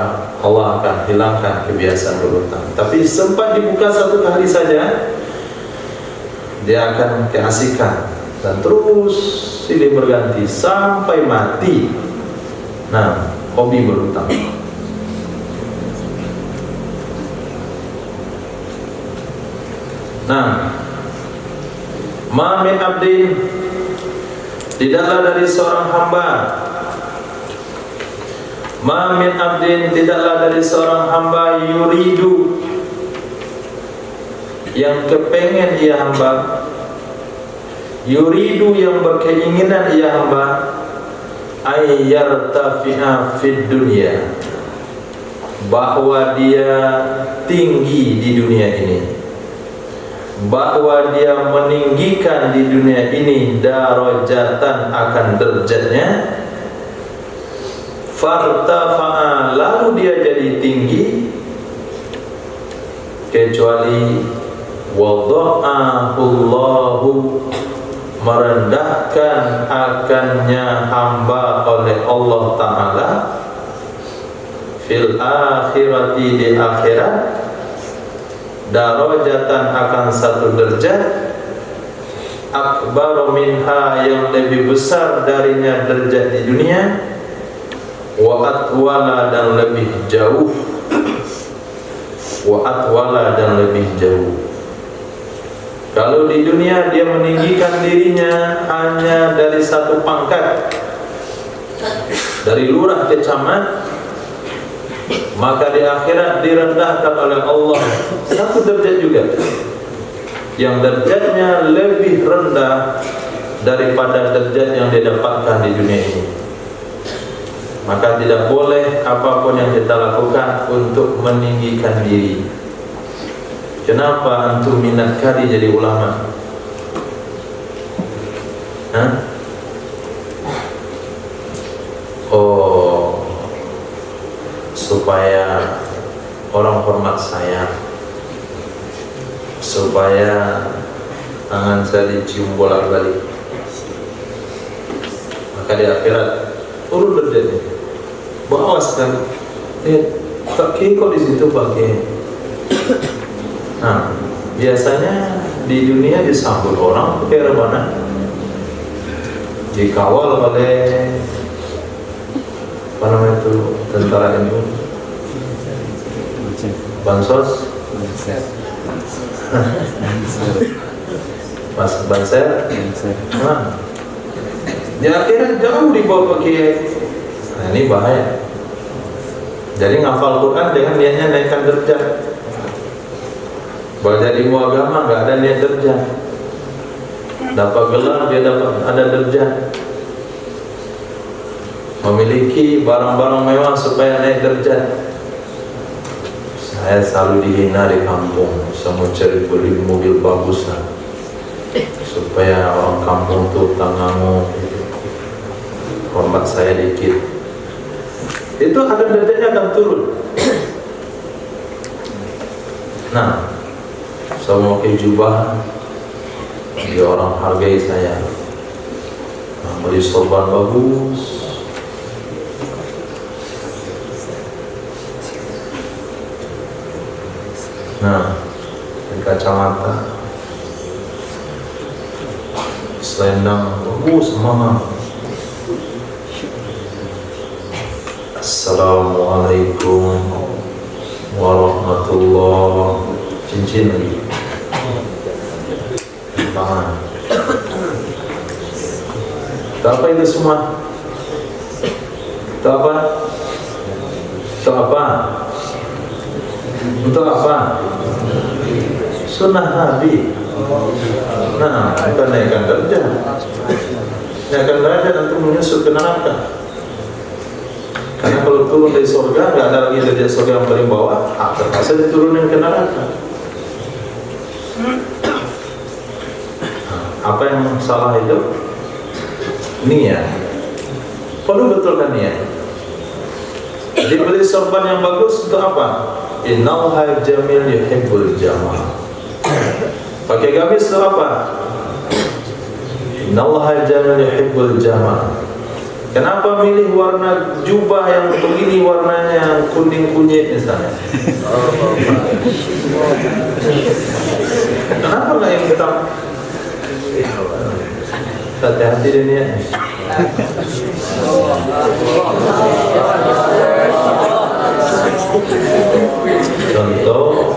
Allah akan hilangkan kebiasaan berhutang. Tapi sempat dibuka satu kali saja, dia akan keasikan dan terus silih berganti sampai mati. Nah, hobi berhutang. Nah, ma min abdin, tidaklah dari seorang hamba, ma min abdin, tidaklah dari seorang hamba yuridu, yang kepengen ia hamba, yuridu yang berkeinginan ia hamba, ayyartafi'a fid dunya, bahwa dia tinggi di dunia ini, bahwa dia meninggikan di dunia ini darajatan, akan derajatnya, fartafa'a, lalu dia jadi tinggi, kecuali wada'ahullahu, merendahkan akannya hamba oleh Allah Ta'ala, fil akhirati, di akhirat, darajatan, akan satu derajat, akbar minha, yang lebih besar darinya derajat di dunia, wa atwala, dan lebih jauh, wa atwala, dan lebih jauh. Kalau di dunia dia meninggikan dirinya hanya dari satu pangkat, dari lurah ke camat, maka di akhirat direndahkan oleh Allah satu derajat juga, yang derajatnya lebih rendah daripada derajat yang dia dapatkan di dunia ini. Maka tidak boleh apapun yang kita lakukan untuk meninggikan diri. Kenapa antum minat kali jadi ulama? Hah? Oh, supaya orang hormat saya, supaya tangan saya dicium bolak-balik. Maka di akhirat turun derajatnya, bawah sekali. Lihat, Pak Kiai kok di situ Pak Kiai? Nah, biasanya di dunia disambut orang pakai rebana, dikawal oleh apa namanya itu, tentara ini, bansos, mas banser. Nah, di akhirat jauh di bawah Kiai. Nah, ini bahaya. Jadi ngafal Quran dengan niatnya naikkan derajat. Belajar ilmu agama nggak ada niat derajat. Dapat gelar dia dapat ada derajat. Memiliki barang-barang mewah supaya naik derajat. Saya selalu dihina di kampung, semua cari beli mobil bagus lah, supaya orang kampung tuh tanganmu hormat saya dikit. Itu akan derajatnya akan turun. Nah, saya mau pakai jubah, dia orang hargai saya. Nah, beli sorban bagus. Nah, di kacamata, selendang bagus, semangat. Assalamualaikum warahmatullahi, cincin lagi, tangan. Itu apa itu semua? Itu apa? Itu apa? Untuk apa? Sunnah Nabi. Nah, bukan naikkan derajat. Naikkan derajat untuk menyusul ke neraka. Karena kalau turun dari surga, nggak ada lagi derajat surga yang paling bawah, terpaksa diturunin ke neraka. Apa yang salah itu? Niat. Perlu betulkan niat. Jadi beli sorban yang bagus untuk apa? Innallaha jamil yuhibbul jamal. Pakai gamis itu apa? Innallaha jamil yuhibbul jamal. Kenapa milih warna jubah yang begini, warnanya kuning kunyit misalnya? Kenapa nggak yang hitam? Hati-hati deh niatnya. Contoh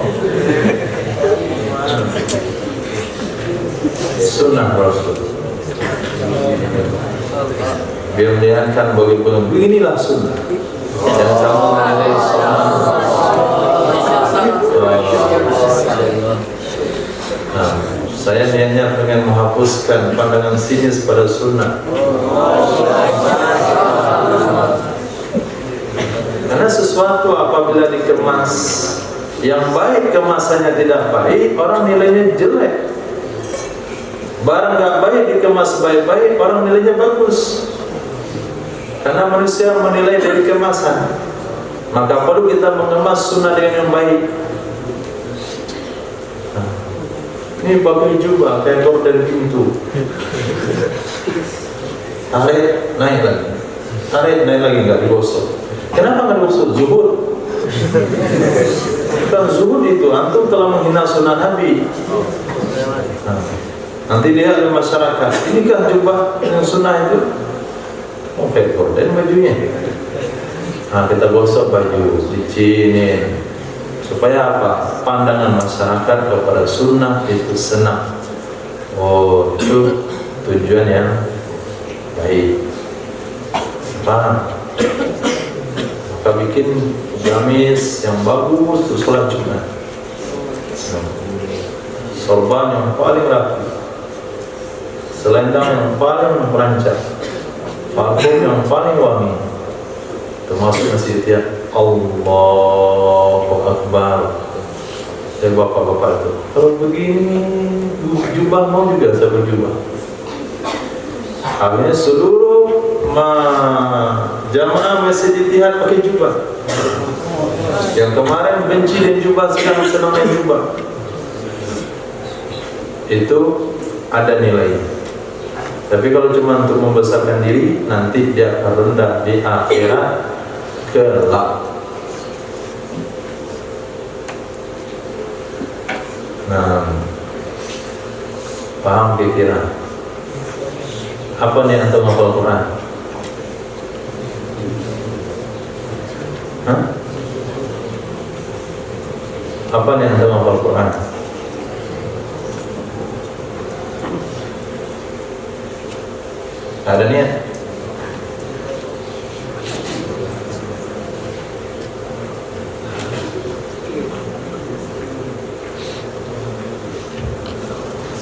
sunnah Rasul. Dia melihatkan bagi pengen beginilah sunnah. Yang kamu menilai sunnah. Nah, saya niatnya pengen menghapuskan pandangan sinis pada sunnah. Karena sesuatu apabila dikemas yang baik, kemasannya tidak baik, orang nilainya jelek. Barang nggak baik dikemas baik-baik, orang nilainya bagus. Karena manusia menilai dari kemasan. Maka perlu kita mengemas sunnah dengan yang baik. Nah, ini pakai jubah kayak gorden pintu. Tarik naik lagi, tarik naik lagi, nggak digosok. Kenapa nggak digosok? Zuhud. Bukan zuhud itu, antum telah menghina sunnah Nabi. Nah, nanti lihat di masyarakat, inikah jubah yang sunnah itu? Pakai gorden bajunya. Nah, kita gosok baju, dicinin. Supaya apa? Pandangan masyarakat kepada sunnah itu senang. Oh, itu tujuan yang baik. Paham? Maka bikin gamis yang bagus untuk sholat Jumat. Sorban yang paling rapi, selendang yang paling merancang, parfum yang paling wangi, termasuk masih tiap Allahu Akbar. Saya bapak-bapak itu, kalau begini jubah mau juga saya berjubah. Akhirnya seluruh jamaah Masjid Ittihad pakai jubah. Yang kemarin benci dan jubah, sekarang senang dan jubah. Itu ada nilai. Tapi kalau cuma untuk membesarkan diri, nanti dia akan rendah di akhirat kelak. Nah, paham pikiran? Apa nih antum hafal Quran? Hah? Apa nih antum hafal Quran? Ada niat?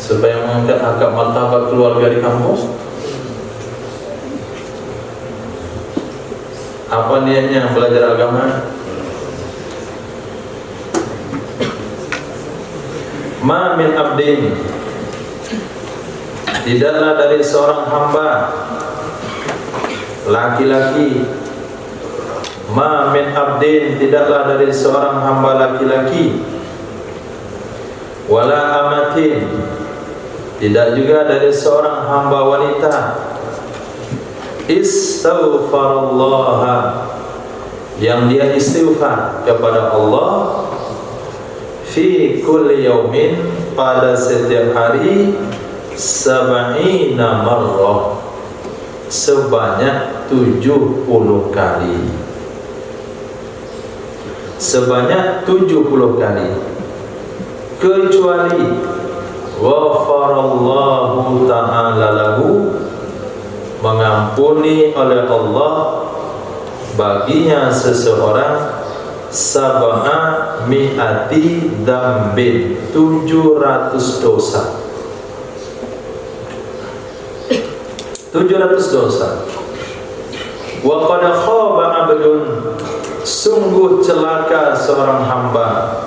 Supaya mengangkat harkat martabat keluarga di kampus. Apa niatnya belajar agama? Ma min abdin, tidaklah dari seorang hamba laki-laki. Ma min abdin, tidaklah dari seorang hamba laki-laki. Wala amatin, tidak juga dari seorang hamba wanita. Istaghfarallah, yang dia istighfar kepada Allah, fi kulli yaumin, pada setiap hari, sab'ina marrah, sebanyak 70 kali. Sebanyak 70 kali. Kecuali ghafarallahu ta'ala lahu, mengampuni oleh Allah baginya seseorang sab'a mi'ati dzambin, 700 dosa. 700 dosa. Wa qad khaba abdun, sungguh celaka seorang hamba.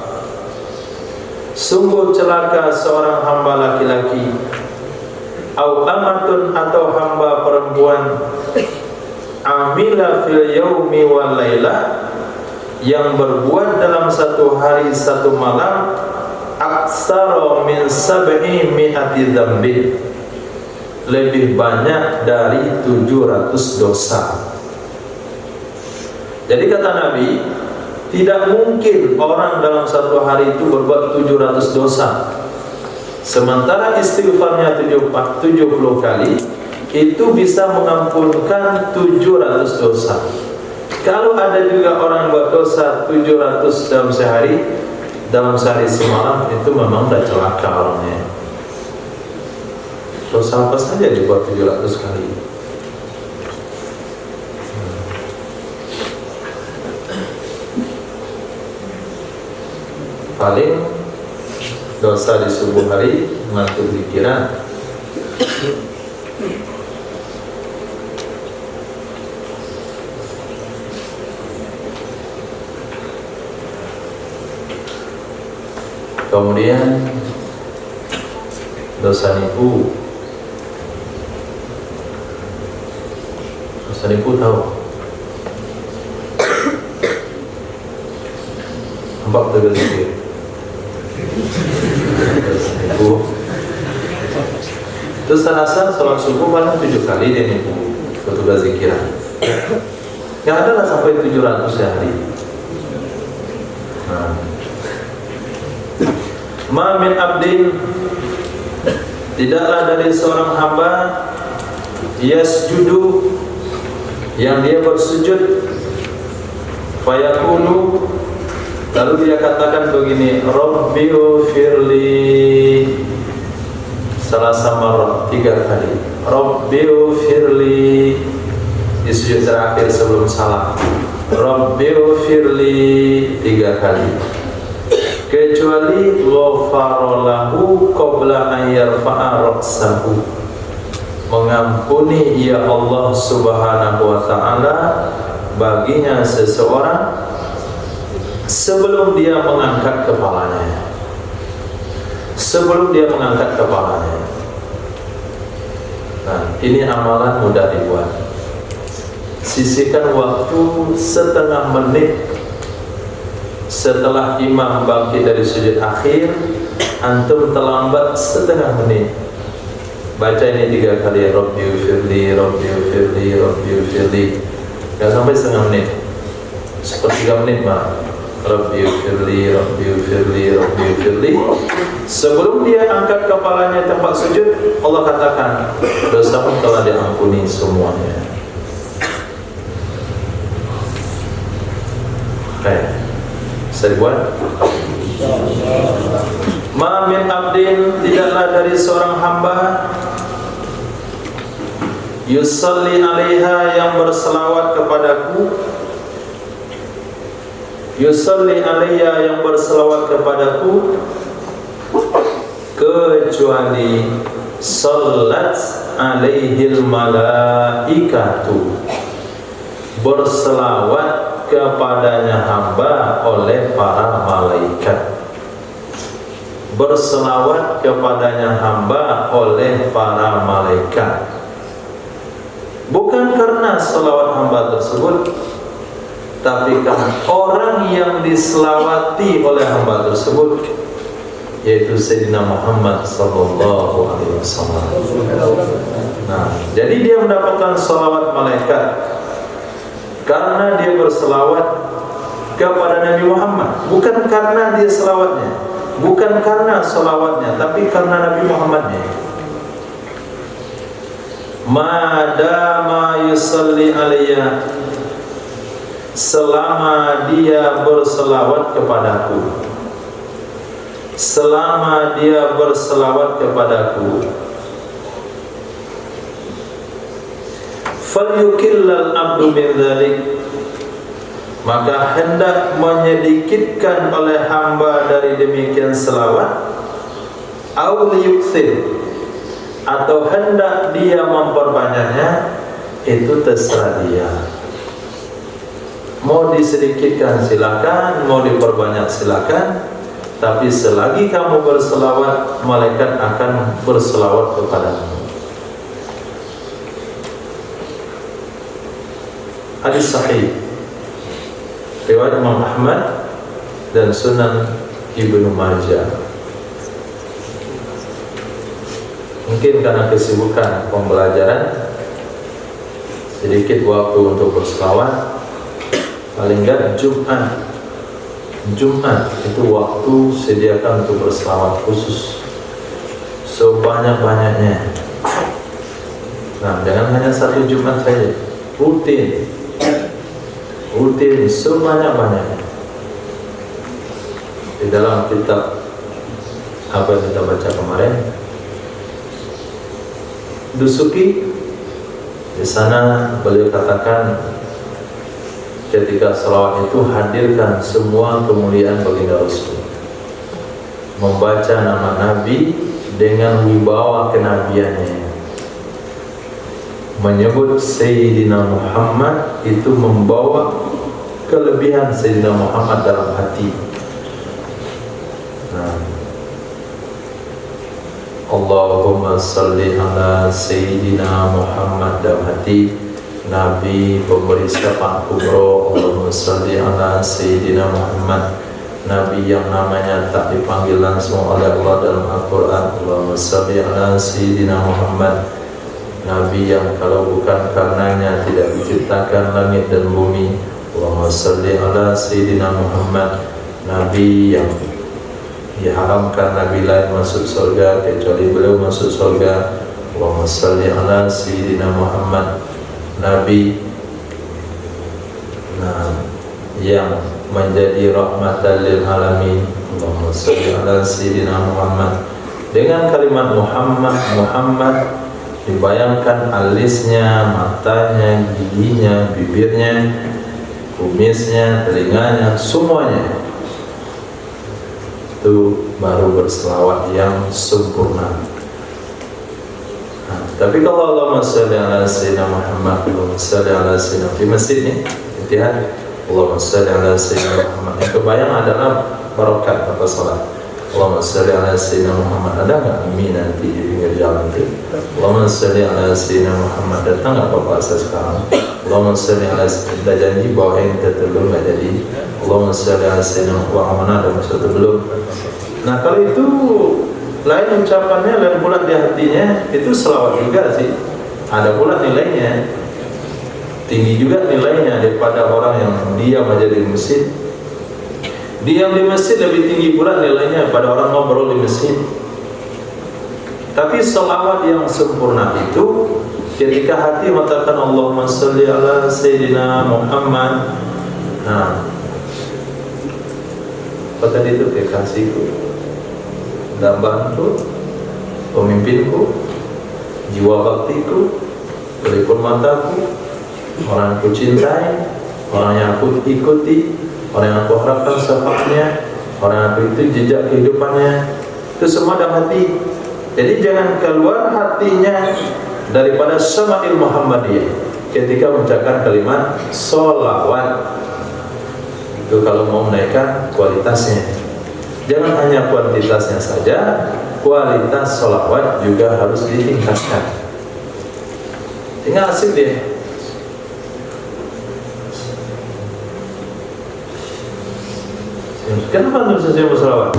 Sungguh celaka seorang hamba laki-laki, au amatun, atau hamba perempuan, amila fil yaumi wal laila, yang berbuat dalam satu hari satu malam, aksara min sab'i mi'ati dzambin, lebih banyak dari 700 dosa. Jadi kata Nabi, tidak mungkin orang dalam satu hari itu berbuat 700 dosa. Sementara istighfarnya 70 kali, itu bisa mengampunkan 700 dosa. Kalau ada juga orang buat dosa 700 dalam sehari, dalam sehari semalam, itu memang dah celaka orangnya. Dosa apa saja dibuat 700 kali. Paling dosa di subuh hari mengantuk pikiran. Kemudian dosa nipu. Dosa nipu tahu? Nampak tegas sikit. Terus alasan sholat subuh paling 7 kali dia nipu petugas zikiran. Yang ada lah sampai 700 sehari. Ma min abdin, tidaklah dari seorang hamba, yasjudu, yang dia bersujud, fayaqulu, lalu dia katakan begini, Rabbi ufirli, salasa marrah, 3 kali. Rabbighfirli di sujud terakhir sebelum salam. Rabbighfirli 3 kali. Kecuali ghafarolahu qabla an yarfa'a ra'sahu, mengampuni ya Allah subhanahu wa ta'ala baginya seseorang sebelum dia mengangkat kepalanya. Sebelum dia mengangkat kepalanya. Nah, ini amalan mudah dibuat. Sisihkan waktu setengah menit setelah imam bangkit dari sujud akhir, antum terlambat setengah menit. Baca ini 3 kali, Rabbighfirli, Rabbighfirli, Rabbighfirli. Gak sampai setengah menit, sepertiga menit mah. Rabbighfirli, Rabbighfirli, Rabbighfirli. Sebelum dia angkat kepalanya tempat sujud, Allah katakan, dosamu telah diampuni semuanya. Baik, bisa dibuat? Ma min abdin, tidaklah dari seorang hamba, yusalli alaiha, yang berselawat kepadaku, yusalli alaiya, yang berselawat kepadaku, kecuali salat alaihil malaikatu, berselawat kepadanya hamba oleh para malaikat. Berselawat kepadanya hamba oleh para malaikat, bukan karena selawat hamba tersebut, tapi karena orang yang diselawati oleh hamba tersebut, yaitu Sayyidina Muhammad sallallahu alaihi wasallam. Nah, jadi dia mendapatkan selawat malaikat karena dia berselawat kepada Nabi Muhammad, bukan karena dia selawatnya, bukan karena selawatnya, tapi karena Nabi Muhammadnya. Madama yusalli alayya, selama dia berselawat kepadaku, selama dia berselawat kepadaku, falyukillal abdu min dzalik, maka hendak menyedikitkan oleh hamba dari demikian selawat, au liyukthir, atau hendak dia memperbanyaknya, itu terserah dia. Mau disedikitkan silakan, mau diperbanyak silakan, tapi selagi kamu berselawat, malaikat akan berselawat kepadamu. Hadis sahih riwayat Imam Ahmad dan Sunan Ibnu Majah. Mungkin karena kesibukan pembelajaran, sedikit waktu untuk berselawat. Paling enggak Jumat itu waktu sediakan untuk berselawat khusus sebanyak-banyaknya. Nah, jangan hanya satu Jumat saja, rutin sebanyak-banyaknya. Di dalam kitab apa yang kita baca kemarin, Dusuki, di sana beliau katakan, ketika salawat itu hadirkan semua kemuliaan baginda Rasul, membaca nama Nabi dengan wibawa kenabiannya, menyebut Sayyidina Muhammad itu membawa kelebihan Sayyidina Muhammad dalam hati. Nah, Allahumma salli ala Sayyidina Muhammad, dalam hati Nabi pemberi syafaat kubro. Allahumma salli ala Sayyidina Muhammad, Nabi yang namanya tak dipanggil langsung oleh Allah dalam Al-Quran. Allahumma salli ala Sayyidina Muhammad, Nabi yang kalau bukan karenanya tidak diciptakan langit dan bumi. Allahumma salli ala Sayyidina Muhammad, Nabi yang diharamkan Nabi lain masuk surga kecuali beliau masuk surga. Allahumma salli ala Sayyidina Muhammad, Nabi yang menjadi rahmatan lil alamin. Allahumma salli ala Sayyidina Muhammad, Dengan kalimat Muhammad, Muhammad dibayangkan alisnya, matanya, giginya, bibirnya, kumisnya, telinganya, semuanya. Itu baru berselawat yang sempurna. Tapi kalau Allahumma shalli ala sayyidina Muhammad, Allahumma shalli ala sayyidina, di masjid ini Ittihad, Allahumma shalli ala sayyidina Muhammad, yang kebayang adalah barokat apa salat. Allahumma shalli ala sayyidina Muhammad, ada nggak mie nanti di pinggir jalan itu? Allahumma shalli ala sayyidina Muhammad, datang nggak bapak saya sekarang? Allahumma shalli ala sayyidina, kita janji bahwa yang tertelur nggak jadi. Allahumma shalli ala sayyidina Muhammad, mana ada maksud belum? Nah kalau itu lain ucapannya, lain pula di hatinya, itu selawat juga sih. Ada pula nilainya, tinggi juga nilainya daripada orang yang diam aja di masjid. Diam di masjid lebih tinggi pula nilainya pada orang ngobrol di masjid. Tapi selawat yang sempurna itu ketika hati mengatakan Allahumma sholli ala sayyidina Muhammad. Nah, apa tadi itu? Kekasihku, dambaanku, pemimpinku, jiwa baktiku, pelipur mataku, orang yang aku cintai, orang yang aku ikuti, orang yang aku harapkan syafaatnya, orang yang aku itu jejak kehidupannya, itu semua dalam hati. Jadi jangan keluar hatinya daripada Syama'il Muhammadiyah ketika mengucapkan kalimat sholawat. Itu kalau mau menaikkan kualitasnya, jangan hanya kuantitasnya saja, kualitas sholawat juga harus ditingkatkan. Tinggal asik dia. Kenapa antum saja berselawat?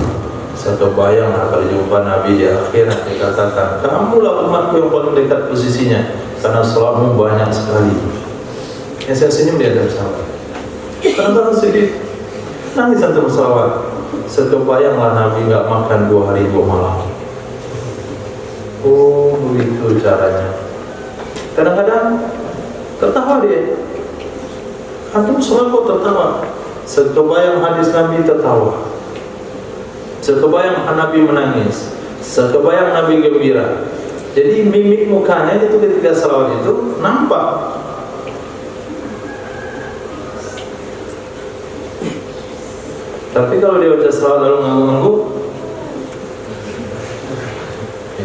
Saya terbayang kalau jumpa Nabi di akhirat dikatakan, kamulah umatku yang paling dekat posisinya karena selawatmu banyak sekali. Yang saya senyum dia ada berselawat. Kadang-kadang sedih, nangis antum berselawat. Saya terbayanglah Nabi nggak makan 2 hari 2 malam. Oh begitu caranya. Kadang-kadang tertawa dia. Antum semua kok tertawa. Sekebayang hadis Nabi tertawa, sekebayang Nabi menangis, sekebayang Nabi gembira. Jadi mimik mukanya itu ketika salawat itu nampak. Tapi kalau dia baca salawat lalu ngangguk-ngangguk,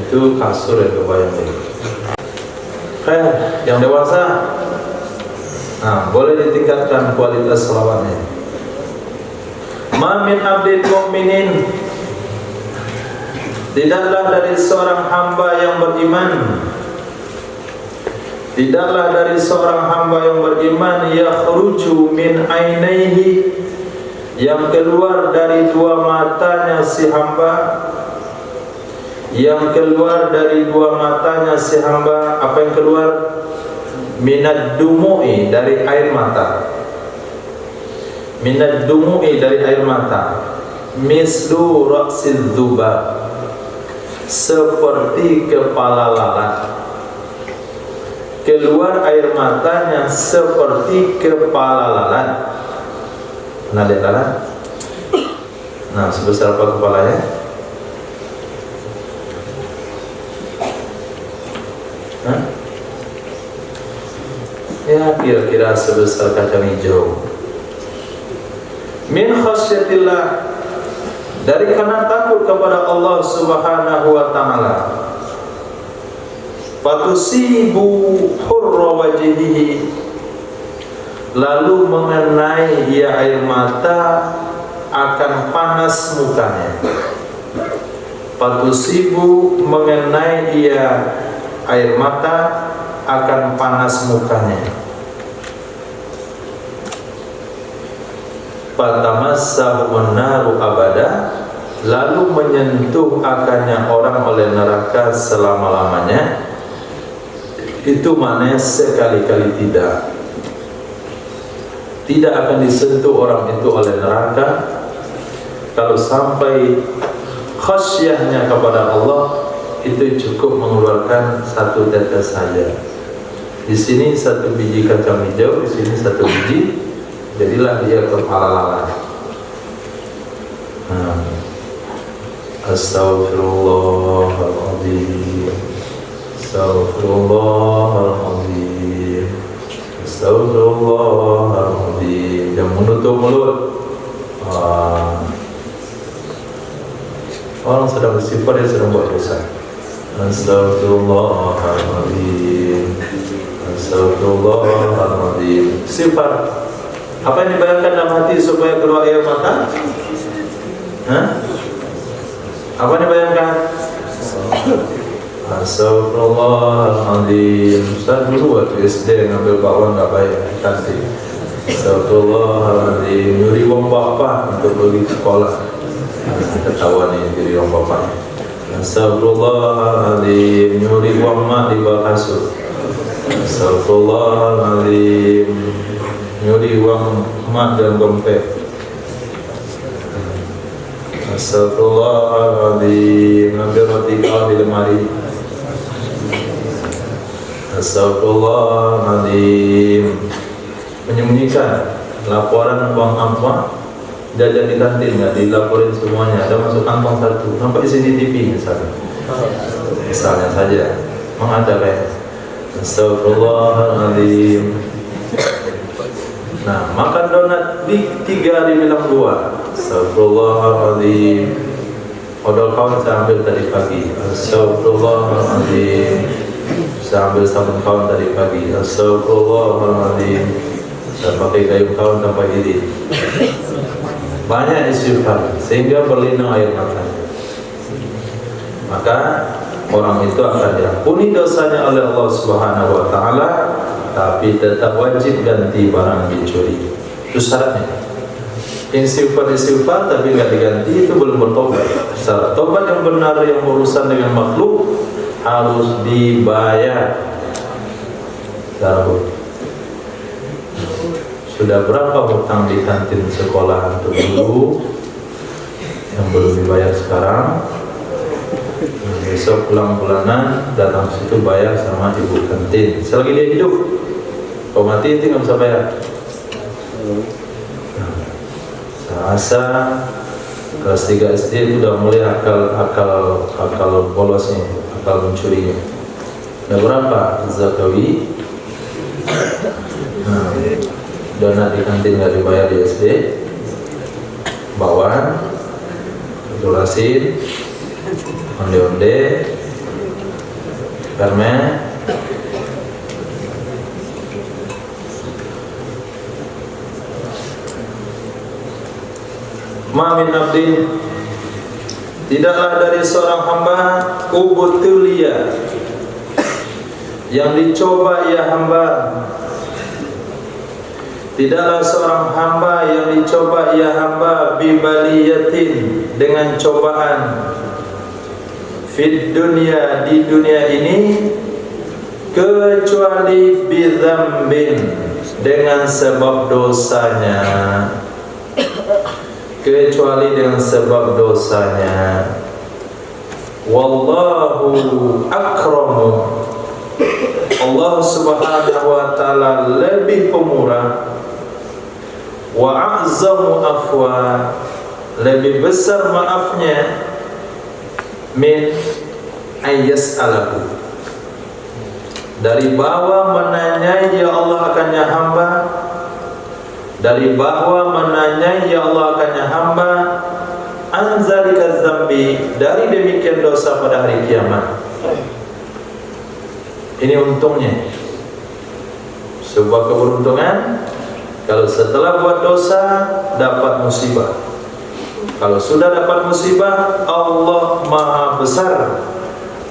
itu kasur yang kebayang itu. Kayak yang dewasa, nah boleh ditingkatkan kualitas salawatnya. Ma min abdin mu'minin, tidaklah dari seorang hamba yang beriman, tidaklah dari seorang hamba yang beriman yakhruju min ainaihi, yang keluar dari 2 matanya si hamba, yang keluar dari 2 matanya si hamba. Apa yang keluar? Minad dumu'i, dari air mata. Minad dumu'i, dari air mata. Mislu ra'sil dzubab, seperti kepala lalat. Keluar air matanya seperti kepala lalat. Nah, lihat lalat. Nah, sebesar apa kepalanya? Hah? Ya, kira-kira sebesar kacang hijau. Min khasyatillah, dari karena takut kepada Allah Subhanahu wa ta'ala. Fatusibu hurra wajhihi, lalu mengenai ia air mata akan panas mukanya. Fatusibu, mengenai ia air mata akan panas mukanya. Fatamassahu naru abada, lalu menyentuh akannya orang oleh neraka selama-lamanya. Itu maknanya sekali-kali tidak akan disentuh orang itu oleh neraka kalau sampai khasyahnya kepada Allah itu cukup mengeluarkan 1 tetes saja. Di sini 1 biji kacang hijau, di sini 1 biji, jadilah dia kepala lalat. Astaghfirullahaladzim. Astaghfirullahaladzim. Astaghfirullahaladzim. Jangan menutup mulut. Orang sedang bersifat, dia sedang buat dosa. Astaghfirullahaladzim. Astaghfirullahaladzim. Sifat. Apa yang dibayangkan dalam hati supaya keluar air mata? Apa yang dibayangkan? Astaghfirullahaladzim. Ustaz dulu waktu SD ngambil bakwan gak baik nanti. Astaghfirullahaladzim. Nyuri uang bapak untuk pergi sekolah. Ketahuan nih diri orang bapak. Astagfirullahaladzim. Nyuri uang mak di bawah kasur. Astagfirullahaladzim. Nyuri uang mak dalam dompet. Astagfirullahaladzim. Ngambil roti kau di lemari. Astagfirullahaladzim. Menyembunyikan laporan uang apa jajan di kantin, nggak dilaporin semuanya, ada masuk kantong satu, nampak di CCTV misalnya saja, memang ada kayak. Astagfirullahaladzim. Nah, makan donat di 3 hari bilang 2. Astagfirullahaladzim. Odol kawan saya ambil tadi pagi. Astagfirullahaladzim. Saya ambil sabun kawan tadi pagi. Astagfirullahaladzim. Saya pakai gayung kawan tanpa izin. Banyak istighfar sehingga berlinang air mata. Maka orang itu akan diampuni dosanya oleh Allah Subhanahu wa taala, tapi tetap wajib ganti barang dicuri. Itu syaratnya. Istighfar tapi nggak diganti, itu belum bertobat. Syarat tobat yang benar yang urusan dengan makhluk harus dibayar. Lalu sudah berapa hutang di kantin sekolah untuk dulu yang belum dibayar sekarang? Besok pulang bulanan datang situ bayar sama ibu kantin. Selagi dia hidup, kalau mati itu nggak bisa bayar. Saya rasa kelas 3 SD itu udah mulai akal bolosnya, akal mencurinya. Ada berapa zakawi? Donat di kantin nggak dibayar di SD, bawaan, jelasin, onde-onde, permen, ma min abdin, tidaklah dari seorang hamba ubtulia, yang dicoba ia hamba. Tidaklah seorang hamba yang dicoba ia hamba bibaliyatin, dengan cobaan fid dunia, di dunia ini, kecuali bidzambin, dengan sebab dosanya, kecuali dengan sebab dosanya. Wallahu akramu, Allah Subhanahu wa taala lebih pemurah, wa a'zamu afwa, lebih besar maafnya, min ayyas'alahu, dari bahwa menanyai ya Allah akannya hamba, dari bahwa menanyai ya Allah akannya hamba, anzalika dzambi, dari demikian dosa pada hari kiamat. Ini untungnya, sebuah keberuntungan. Kalau setelah buat dosa dapat musibah, kalau sudah dapat musibah, Allah Maha Besar,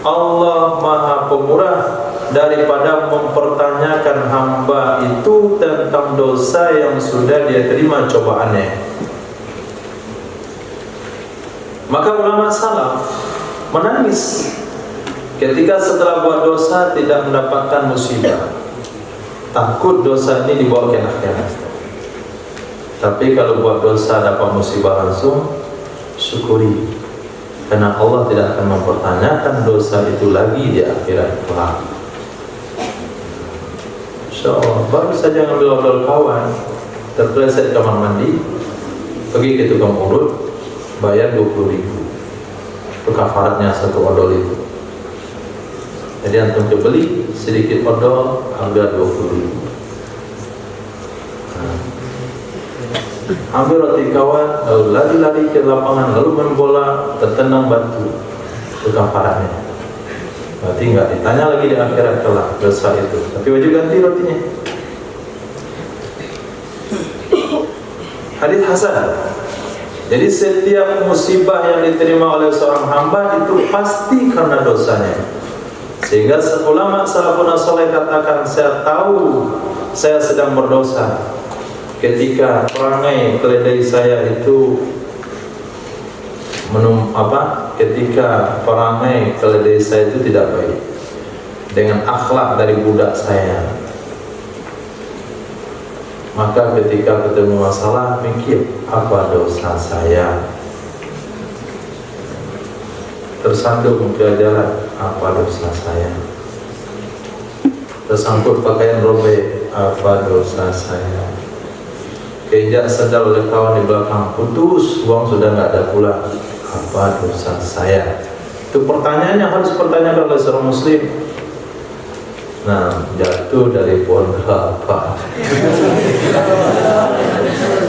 Allah Maha Pemurah daripada mempertanyakan hamba itu tentang dosa yang sudah dia terima cobaannya. Maka ulama salaf menangis ketika setelah buat dosa tidak mendapatkan musibah, takut dosa ini dibawa ke akhirat. Tapi kalau buat dosa dapat musibah langsung, syukuri, karena Allah tidak akan mempertanyakan dosa itu lagi di akhirat kelak. Insyaallah. Baru saja ngambil odol kawan, terpeleset di kamar mandi, pergi ke tukang urut, bayar 20.000. Itu kafaratnya satu odol itu. Jadi antum beli sedikit odol harga 20.000. Ambil roti kawan, lalu lari-lari ke lapangan, lalu main bola, tertendang batu. Itu kafaratnya. Berarti enggak ditanya lagi di akhirat kelak dosa itu, tapi wajib ganti rotinya. Hadis hasan. Jadi setiap musibah yang diterima oleh seorang hamba itu pasti karena dosanya. Sehingga ulama salafun saleh katakan, saya tahu saya sedang berdosa ketika perangai keledai saya itu ketika perangai keledai saya itu tidak baik dengan akhlak dari budak saya. Maka ketika ketemu masalah, mikir apa dosa saya. Tersandung ke jalan, apa dosa saya. Tersangkut pakaian robek, apa dosa saya. Keinjak sendal oleh kawan di belakang, putus, uang sudah nggak ada pula, apa dosa saya. Itu pertanyaannya harus pertanyakan oleh seorang muslim. Nah, jatuh dari pohon kelapa.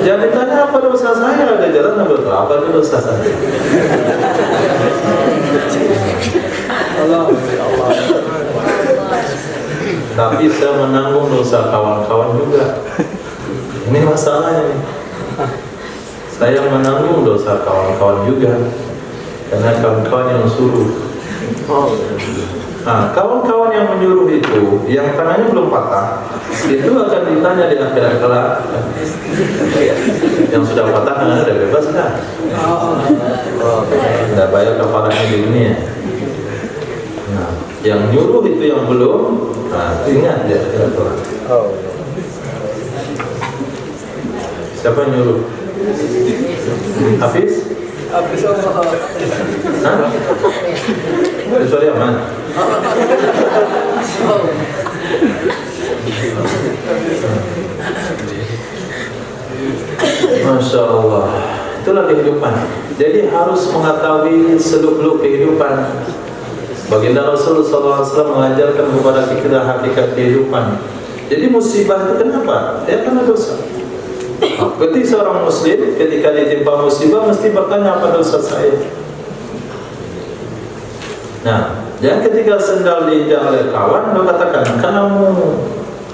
Jangan ditanya apa dosa saya, ada jalan ambil kelapa, itu dosa saya. Allah. Tapi saya menanggung dosa kawan-kawan juga. Ini masalahnya nih. Saya menanggung dosa kawan-kawan juga, karena kawan-kawan yang suruh. Nah, kawan-kawan yang menyuruh itu, yang tangannya belum patah, itu akan ditanya di akhirat kelak. Yang sudah patah tangannya sudah bebas kan? Tidak bayar kafaratnya di dunia. Nah, yang nyuruh itu yang belum, nah ingat di akhirat kelak. Siapa yang nyuruh? Hafiz? Hafiz Allah. Hah? Kecuali aman. Masya Allah. Itulah kehidupan. Jadi harus mengetahui seluk-beluk kehidupan. Baginda Rasulullah SAW mengajarkan kepada kita hakikat kehidupan. Jadi musibah itu kenapa? Ya karena dosa. Berarti seorang muslim ketika ditimpa musibah mesti bertanya apa dosa saya. Nah, jangan ketika sendal diinjak oleh kawan lo katakan kamu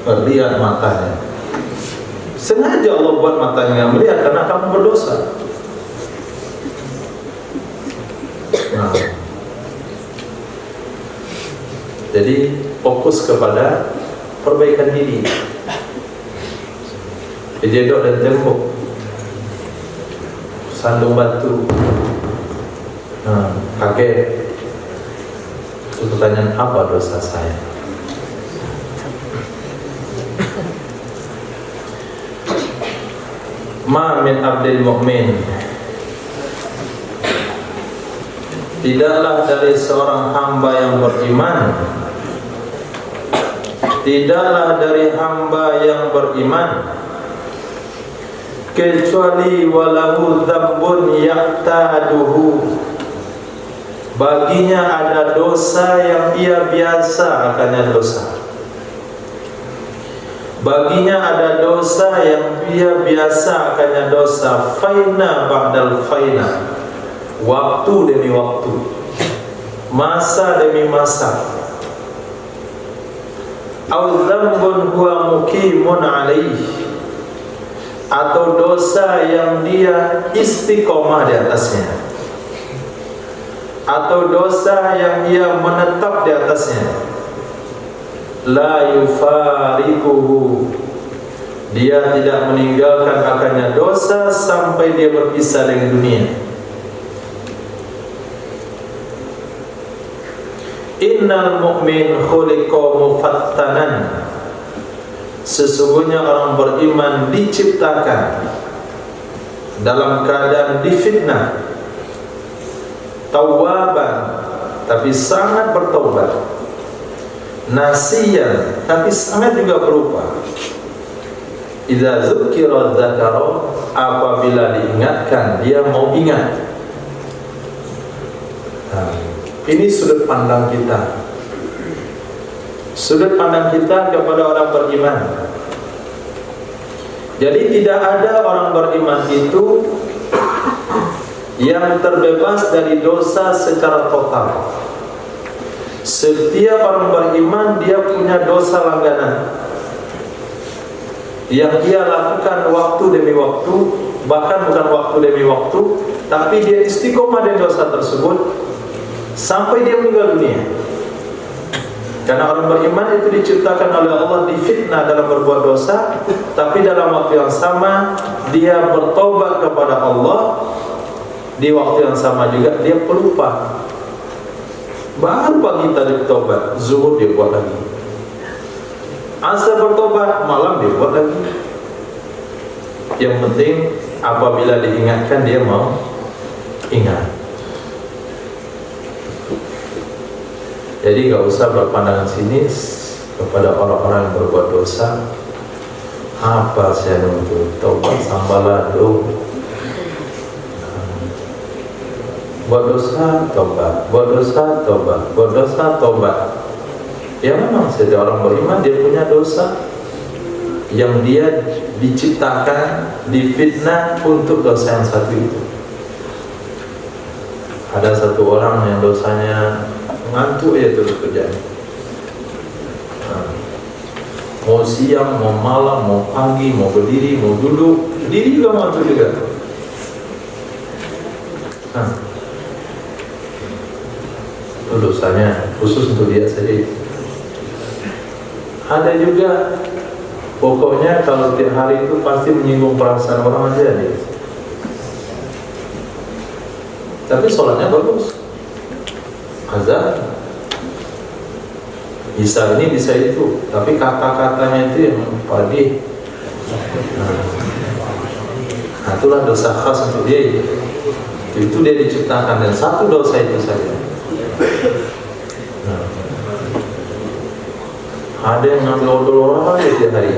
melihat matanya. Sengaja Allah buat matanya melihat karena kamu berdosa. Nah, jadi fokus kepada perbaikan diri. Kejedok dan tembok, sandung batu, kaget. Itu pertanyaan apa dosa saya? Ma min abdil mu'min, tidaklah dari seorang hamba yang beriman, tidaklah dari hamba yang beriman kecuali walahu dzambun ya'taduhu, baginya ada dosa yang ia biasa akannya dosa. Baginya ada dosa yang ia biasa akannya dosa. Faina ba'dal faina, waktu demi waktu, masa demi masa. Au dzambun huwa muqimun alaihi, atau dosa yang dia istiqomah di atasnya, atau dosa yang dia menetap di atasnya. La yufariquhu, dia tidak meninggalkan akannya dosa sampai dia berpisah dengan dunia. Innal mu'min khuliqa mufattanan, sesungguhnya orang beriman diciptakan dalam keadaan difitnah, tawwaban, tapi sangat bertaubat, nasiyan, tapi sangat juga berubah. Idza dzukira dzakara, apabila diingatkan dia mau ingat. Nah, ini sudut pandang kita. Sudut pandang kita kepada orang beriman. Jadi tidak ada orang beriman itu yang terbebas dari dosa secara total. Setiap orang beriman dia punya dosa langganan yang dia lakukan waktu demi waktu, bahkan bukan waktu demi waktu, tapi dia istiqomah dari dosa tersebut sampai dia meninggal dunia. Karena orang beriman itu diciptakan oleh Allah difitnah dalam berbuat dosa, tapi dalam waktu yang sama dia bertobat kepada Allah. Di waktu yang sama juga dia pelupa. Baru pagi tadi bertobat, zuhur dia buat lagi, asar bertobat, malam dia buat lagi. Yang penting apabila diingatkan dia mau ingat. Jadi gak usah berpandangan sinis kepada orang-orang yang berbuat dosa. Apa saya nuntut tobat sambalado, buat dosa tobat, buat dosa tobat, buat dosa tobat. Ya memang setiap orang beriman dia punya dosa yang dia diciptakan, difitnah untuk dosa yang satu itu. Ada satu orang yang dosanya ngantuk ya terus kerjanya. Mau siang, mau malam, mau pagi, mau berdiri, mau duduk, berdiri juga ngantuk juga. Itu dosanya khusus untuk dia saja. Ada juga pokoknya kalau tiap hari itu pasti menyinggung perasaan orang aja dia. Tapi sholatnya bagus, azan, bisa ini bisa itu, tapi kata-katanya itu yang padi. Nah, itulah dosa khas untuk dia. Itu dia diciptakan dan satu dosa itu saja. Ada yang ngambil odol orang aja tiap hari,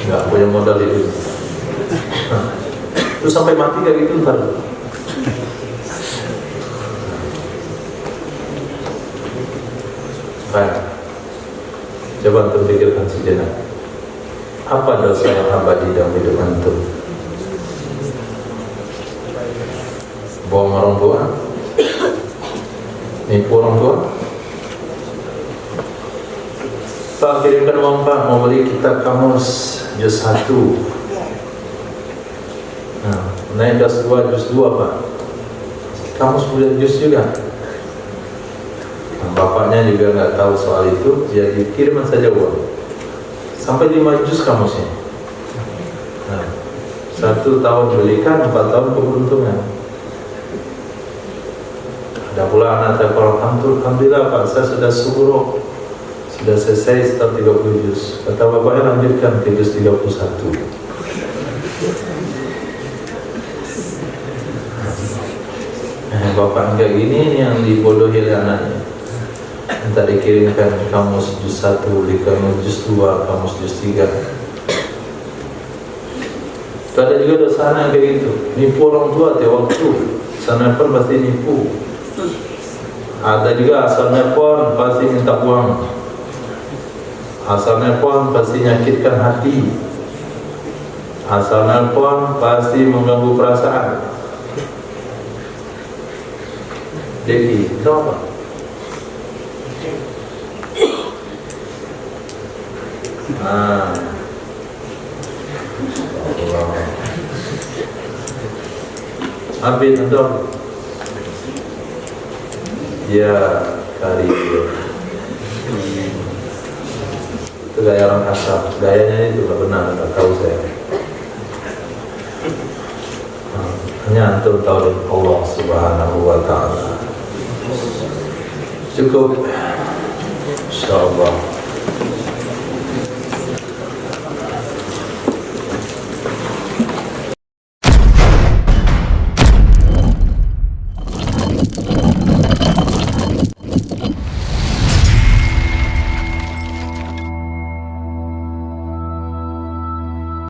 nggak punya modal itu. Terus sampai mati kayak gitu ntar. Baik, coba antum pikirkan sejenak. Apa dosa yang abadi dalam hidup antum? Bohong orang tua, nipu orang tua. Pak, kirimkan uang Pak, mau beli kitab kamus juz 1. Nah, naik juz 2 Pak. Kamus boleh juz juga. Nah, bapaknya juga nggak tahu soal itu, jadi kirim saja uang. Sampai 5 juz kamusnya. Nah, 1 tahun belikan, 4 tahun keberuntungan. Ada pula anak telepon, alhamdulillah Pak, saya sudah subuh. Sudah selesai setelah 30 juz. Kata bapaknya lanjutkan ke juz 31. Bapak enggak gini yang dibodohi oleh anaknya. Minta dikirimkan kamus juz 1, kamus juz 2, kamus juz 3. Itu ada juga dosa anak kayak gitu. Nipu orang tua tiap waktu. Sana pun pasti nipu. Ada juga asal nelpon pasti minta uang. Asal nelpon pasti nyakitkan hati. Asal nelpon pasti mengganggu perasaan. Jadi, itu apa? Habis itu ya kali itu gaya orang kasar, gayanya itu gak benar, gak tahu saya. Hanya antum tahu dari Allah Subhanahu wa Ta'ala. Cukup, insyaallah.